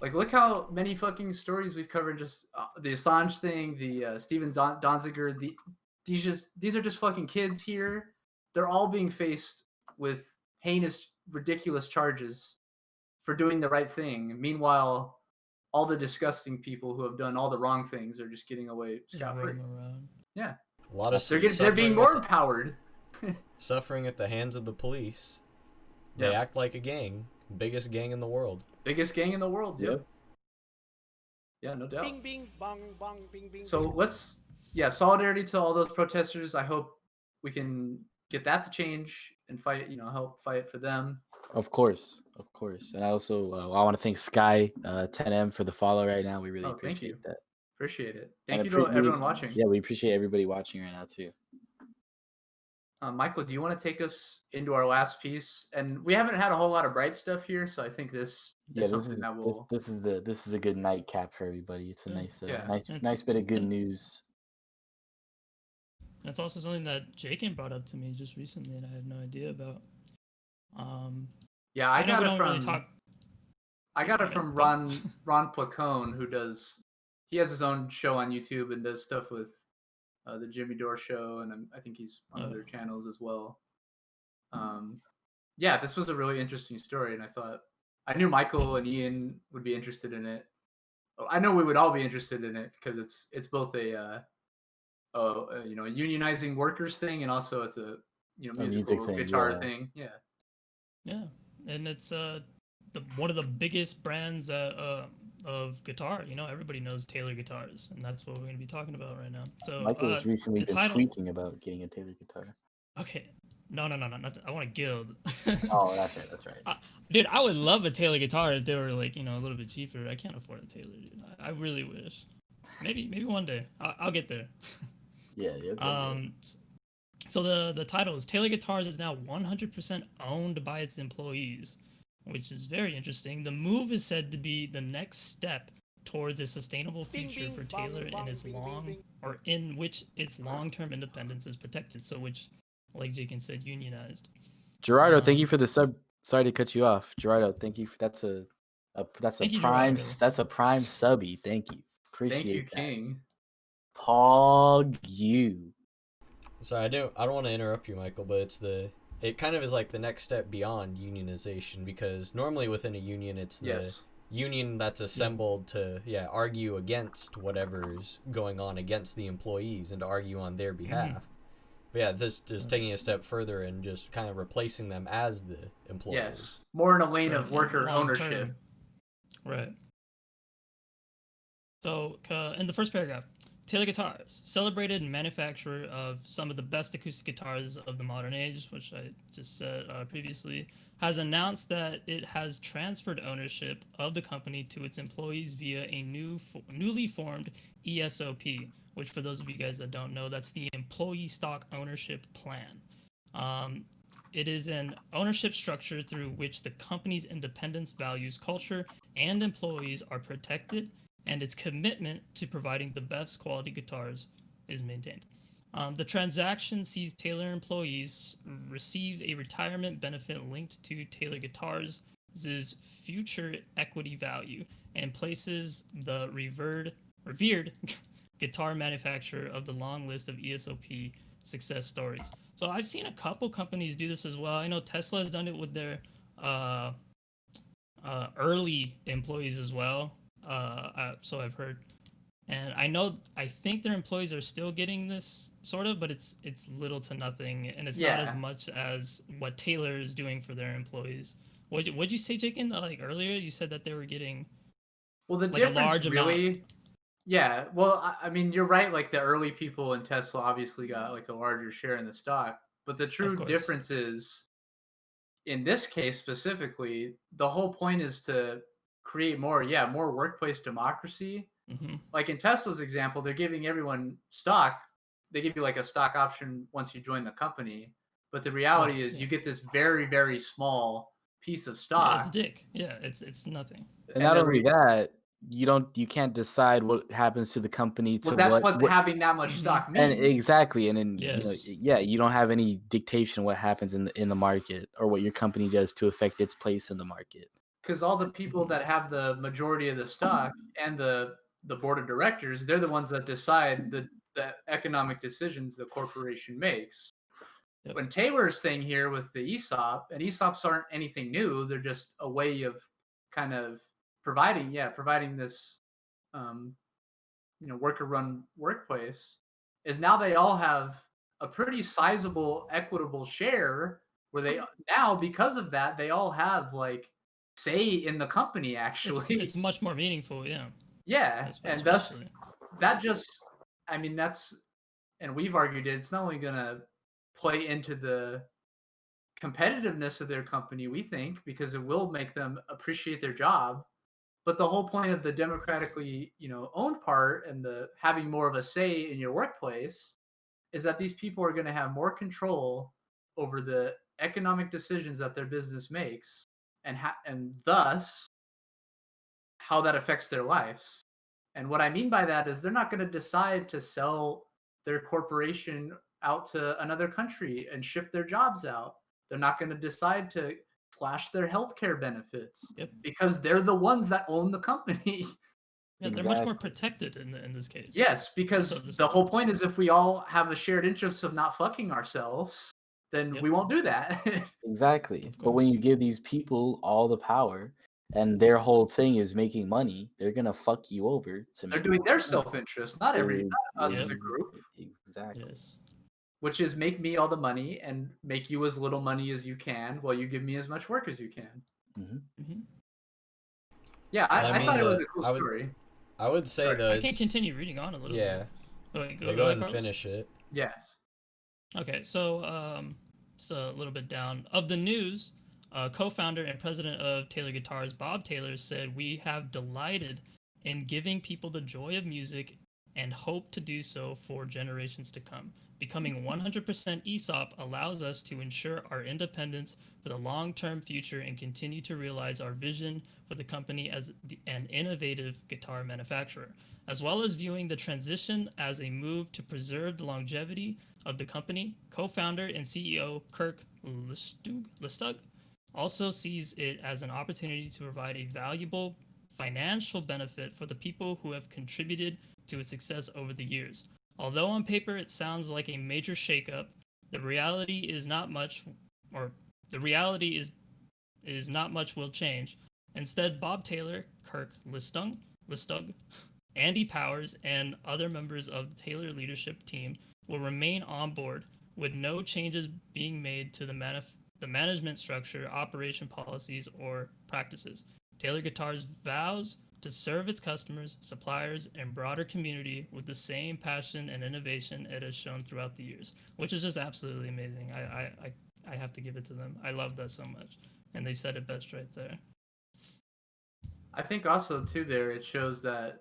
Speaker 1: Like, look how many fucking stories we've covered. Just the Assange thing, the Steven Donziger. These are just fucking kids here. They're all being faced with heinous, ridiculous charges for doing the right thing. Meanwhile, all the disgusting people who have done all the wrong things are just getting away scot-free. Yeah.
Speaker 4: A lot of
Speaker 1: they're being more empowered.
Speaker 4: Suffering at the hands of the police. They act like a gang. Biggest gang in the world.
Speaker 1: Biggest gang in the world, yeah, no doubt.
Speaker 5: Bing, bing, bong, bong, bing, bing.
Speaker 1: So solidarity to all those protesters. I hope we can get that to change and fight, help fight for them.
Speaker 2: Of course. And I also I want to thank Sky 10M for the follow right now. We really appreciate that.
Speaker 1: Appreciate it. Thank you to everyone watching.
Speaker 2: Yeah, we appreciate everybody watching right now too.
Speaker 1: Michael, do you want to take us into our last piece? And we haven't had a whole lot of bright stuff here, so I think this is something that will.
Speaker 2: This is a good nightcap for everybody. It's a nice bit of good news.
Speaker 3: That's also something that Jacan brought up to me just recently, and I had no idea about.
Speaker 1: Yeah, I got it from Ron Placone, who he has his own show on YouTube and does stuff with the Jimmy Dore show, and I think he's on other channels as well. Yeah, this was a really interesting story, and I knew Michael and Eian would be interested in it. I know we would all be interested in it because it's both a unionizing workers thing, and also it's a musical guitar thing. Yeah.
Speaker 3: Yeah, and it's one of the biggest brands that of guitar. Everybody knows Taylor guitars, and that's what we're going to be talking about right now. So
Speaker 2: Michael has recently been tweeting about getting a Taylor guitar.
Speaker 3: Okay, no, I want a Guild.
Speaker 2: Oh, that's right.
Speaker 3: Dude, I would love a Taylor guitar if they were like a little bit cheaper. I can't afford a Taylor, dude. I really wish. Maybe one day. I'll get there.
Speaker 2: Yeah.
Speaker 3: So the title is Taylor Guitars is now 100% owned by its employees, which is very interesting. The move is said to be the next step towards a sustainable future for Taylor in which its long-term independence is protected. So which, like Jacan said, unionized.
Speaker 2: Gerardo, thank you for the sub. Sorry to cut you off, Gerardo. Thank you. That's a prime. That's a prime subby. Thank you. Appreciate
Speaker 1: Thank you,
Speaker 2: that.
Speaker 1: King.
Speaker 2: Pog you.
Speaker 4: Sorry, I don't want to interrupt you, Michael, but it kind of is like the next step beyond unionization, because normally within a union it's the union that's assembled to argue against whatever's going on against the employees and to argue on their behalf. But yeah, this just taking a step further and just kind of replacing them as the employers.
Speaker 1: Yes, more in a lane of worker ownership.
Speaker 3: Right. So in the first paragraph, Taylor Guitars, celebrated manufacturer of some of the best acoustic guitars of the modern age, which I just said previously, has announced that it has transferred ownership of the company to its employees via a newly formed ESOP, which for those of you guys that don't know, that's the Employee Stock Ownership Plan. It is an ownership structure through which the company's independence, values, culture, and employees are protected, and its commitment to providing the best quality guitars is maintained. The transaction sees Taylor employees receive a retirement benefit linked to Taylor Guitars' future equity value and places the revered guitar manufacturer of the long list of ESOP success stories. So I've seen a couple companies do this as well. I know Tesla has done it with their early employees as well. So I've heard, and I think their employees are still getting this sort of, but it's little to nothing, and it's not as much as what Taylor is doing for their employees. What'd you say, Jacan? Like earlier, you said that they were getting
Speaker 1: the
Speaker 3: like
Speaker 1: difference
Speaker 3: a large
Speaker 1: really.
Speaker 3: amount.
Speaker 1: Yeah, well, I mean, you're right. Like the early people in Tesla obviously got like a larger share in the stock, but the true difference is, in this case specifically, the whole point is to create more workplace democracy. Like in Tesla's example, they're giving everyone stock. They give you like a stock option once you join the company, but the reality is you get this very, very small piece of stock.
Speaker 3: Yeah, it's dick. Yeah, it's nothing.
Speaker 2: And not only that, you can't decide what happens to the company.
Speaker 1: Well, that's what having that much stock means.
Speaker 2: And exactly, and then you don't have any dictation what happens in the market or what your company does to affect its place in the market.
Speaker 1: Because all the people that have the majority of the stock and the board of directors, they're the ones that decide the economic decisions the corporation makes. When Taylor's thing here with the ESOP, and ESOPs aren't anything new, they're just a way of kind of providing this worker-run workplace, is now they all have a pretty sizable equitable share where they now, because of that, they all have like say in the company. Actually,
Speaker 3: it's much more meaningful.
Speaker 1: Yeah, and thus that just, I mean, that's, and we've argued it's not only gonna play into the competitiveness of their company, we think, because it will make them appreciate their job, but the whole point of the democratically, owned part and the having more of a say in your workplace is that these people are going to have more control over the economic decisions that their business makes, and thus how that affects their lives. And what I mean by that is they're not going to decide to sell their corporation out to another country and ship their jobs out. They're not going to decide to slash their healthcare benefits because they're the ones that own the company.
Speaker 3: Yeah, they're much more protected in this case.
Speaker 1: Yes, because the whole point is if we all have a shared interest of not fucking ourselves, then we won't do that.
Speaker 2: Exactly. But when you give these people all the power and their whole thing is making money, they're gonna fuck you over.
Speaker 1: They're doing their self-interest, not us as a group.
Speaker 2: Exactly.
Speaker 3: Yes.
Speaker 1: Which is make me all the money and make you as little money as you can while you give me as much work as you can. Yeah, I thought it was a cool story.
Speaker 4: I would say though,
Speaker 3: I can continue reading on a little bit.
Speaker 4: Go ahead and finish it.
Speaker 1: Yes.
Speaker 3: Okay, so it's a little bit down. Of the news, co-founder and president of Taylor Guitars, Bob Taylor, said, "We have delighted in giving people the joy of music and hope to do so for generations to come. Becoming 100% ESOP allows us to ensure our independence for the long-term future and continue to realize our vision for the company as an innovative guitar manufacturer, as well as viewing the transition as a move to preserve the longevity of the company. Co-founder and CEO Kirk Listug also sees it as an opportunity to provide a valuable financial benefit for the people who have contributed to its success over the years. Although on paper it sounds like a major shakeup, the reality is not much will change. Instead, Bob Taylor, Kirk Listug, Andy Powers, and other members of the Taylor leadership team will remain on board, with no changes being made to the management structure, operation policies, or practices. Taylor Guitars vows to serve its customers, suppliers, and broader community with the same passion and innovation it has shown throughout the years, which is just absolutely amazing. I have to give it to them. I love that so much, and they said it best right there.
Speaker 1: I think also too there it shows that,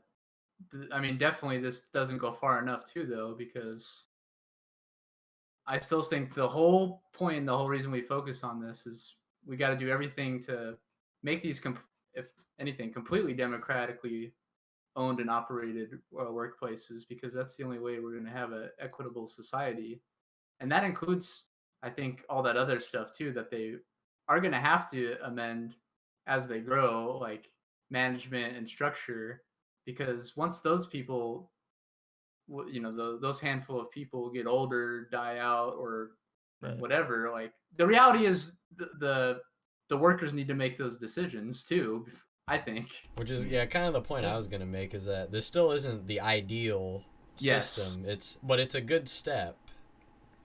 Speaker 1: I mean, definitely this doesn't go far enough too though, because I still think the whole point and the whole reason we focus on this is we got to do everything to make these, if anything, completely democratically owned and operated workplaces, because that's the only way we're going to have an equitable society. And that includes, I think, all that other stuff too that they are going to have to amend as they grow, like management and structure, because once those people, you know, those handful of people get older, die out, or whatever, like the reality is the workers need to make those decisions too, I think.
Speaker 4: Which is kind of the point I was gonna make, is that this still isn't the ideal system. But it's a good step.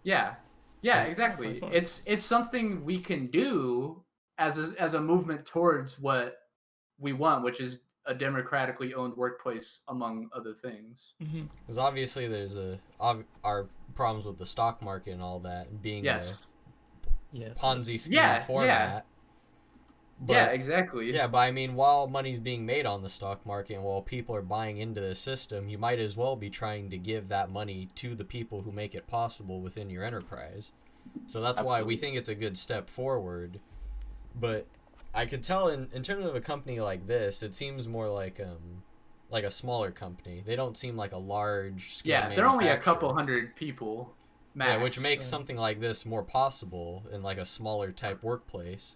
Speaker 1: Yeah, exactly. It's something we can do as a movement towards what we want, which is a democratically owned workplace, among other things.
Speaker 4: Because obviously there's our problems with the stock market and all that being a Ponzi scheme format. But,
Speaker 1: exactly.
Speaker 4: Yeah, but I mean, while money's being made on the stock market and while people are buying into the system, you might as well be trying to give that money to the people who make it possible within your enterprise. So that's why we think it's a good step forward. But I could tell in terms of a company like this, it seems more like a smaller company. They don't seem like a large scale
Speaker 1: they're only a couple hundred people max.
Speaker 4: Yeah, which makes something like this more possible in like a smaller type workplace.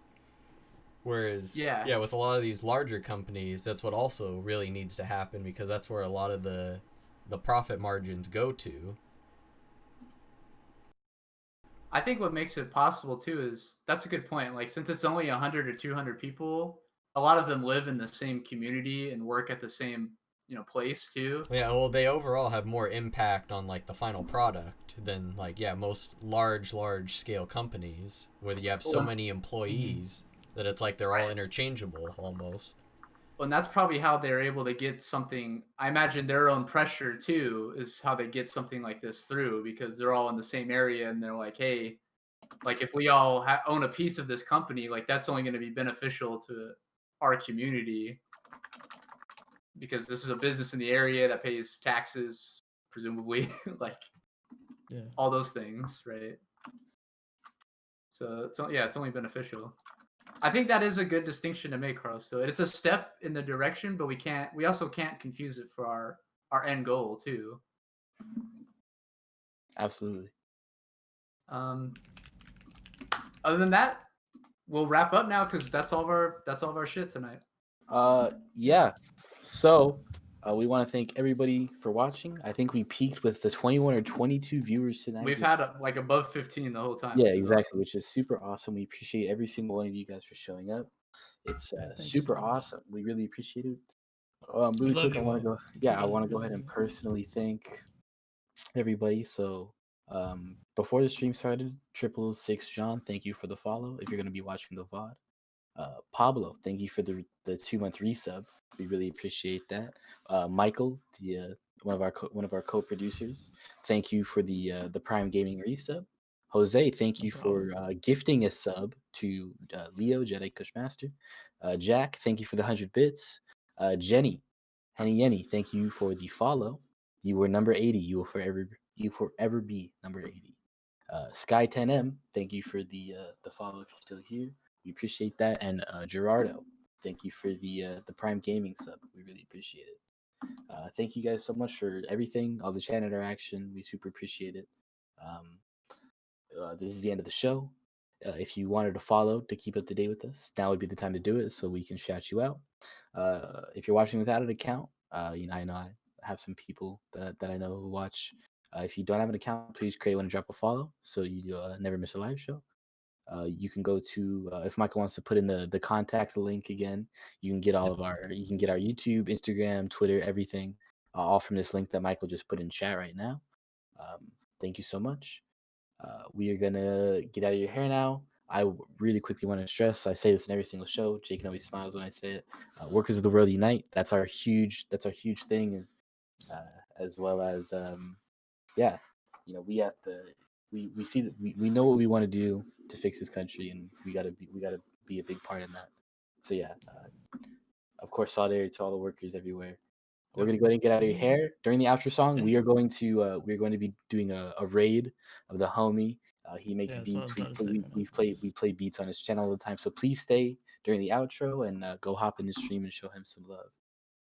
Speaker 4: Whereas, with a lot of these larger companies, that's what also really needs to happen, because that's where a lot of the profit margins go to.
Speaker 1: I think what makes it possible too is, that's a good point. Like, since it's only 100 or 200 people, a lot of them live in the same community and work at the same, place too.
Speaker 4: Yeah, well, they overall have more impact on like the final product than like most large scale companies, where you have so many employees that it's like they're all interchangeable almost.
Speaker 1: And that's probably how they're able to get something. I imagine their own pressure too is how they get something like this through, because they're all in the same area and they're like, hey, like if we all own a piece of this company, like that's only going to be beneficial to our community, because this is a business in the area that pays taxes, presumably, like all those things, right? So it's only beneficial. I think that is a good distinction to make, Carlos. So it's a step in the direction, but we also can't confuse it for our end goal too.
Speaker 2: Absolutely.
Speaker 1: Other than that, we'll wrap up now, because that's all of our shit tonight.
Speaker 2: So we want to thank everybody for watching. I think we peaked with the 21 or 22 viewers tonight.
Speaker 1: We've had like above 15 the whole time.
Speaker 2: Yeah, exactly, which is super awesome. We appreciate every single one of you guys for showing up. It's super awesome. We really appreciate it. Really quick, I want to go ahead and personally thank everybody. So before the stream started, 666 John, thank you for the follow if you're going to be watching the VOD. Pablo, thank you for the 2-month resub. We really appreciate that. Michael, one of our co-producers, thank you for the Prime Gaming resub. Jose, thank you for gifting a sub to Leo Jedi Kushmaster. Jack, thank you for the 100 bits. Jenny, Henny Yenny, thank you for the follow. You were number 80. You forever be number 80. Sky 10M, thank you for the follow if you're still here. We appreciate that. And Gerardo, thank you for the Prime Gaming sub. We really appreciate it. Thank you guys so much for everything, all the chat interaction. We super appreciate it. This is the end of the show. If you wanted to follow to keep up to date with us, now would be the time to do it so we can shout you out. If you're watching without an account, I know I have some people that I know who watch. If you don't have an account, please create one and drop a follow so you never miss a live show. You can go to if Michael wants to put in the contact link again, you can get our YouTube, Instagram, Twitter, everything, all from this link that Michael just put in chat right now. Thank you so much. We are gonna get out of your hair now. I really quickly want to stress, I say this in every single show, Jacan always smiles when I say it. Workers of the world unite. That's our huge thing, and as well as we have to we see that we know what we want to do to fix this country, and we gotta be a big part in that. So of course, solidarity to all the workers everywhere. We're gonna go ahead and get out of your hair. During the outro song, we are going to be doing a raid of the homie. He makes beats. We play beats on his channel all the time. So please stay during the outro and go hop in the stream and show him some love.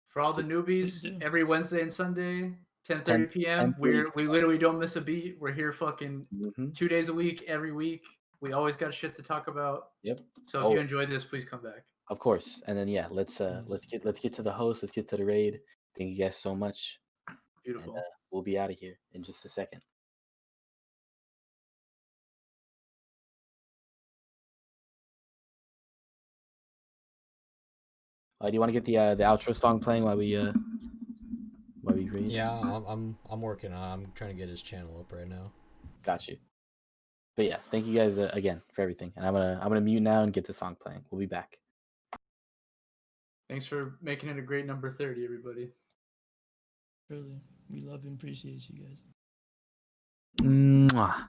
Speaker 1: For all the newbies, every Wednesday and Sunday, 10:30 p.m. We literally don't miss a beat. We're here fucking 2 days a week, every week. We always got shit to talk about.
Speaker 2: Yep.
Speaker 1: So if you enjoyed this, please come back.
Speaker 2: Of course. And then let's get to the host. Let's get to the raid. Thank you guys so much.
Speaker 1: Beautiful.
Speaker 2: And, we'll be out of here in just a second. Do you want to get the outro song playing while we read?
Speaker 4: Yeah, I'm working on. I'm trying to get his channel up right now.
Speaker 2: Got you. But yeah, thank you guys again for everything. And I'm gonna mute now and get the song playing. We'll be back.
Speaker 1: Thanks for making it a great number 30, everybody.
Speaker 3: Really, we love and appreciate you guys.
Speaker 2: Mwah.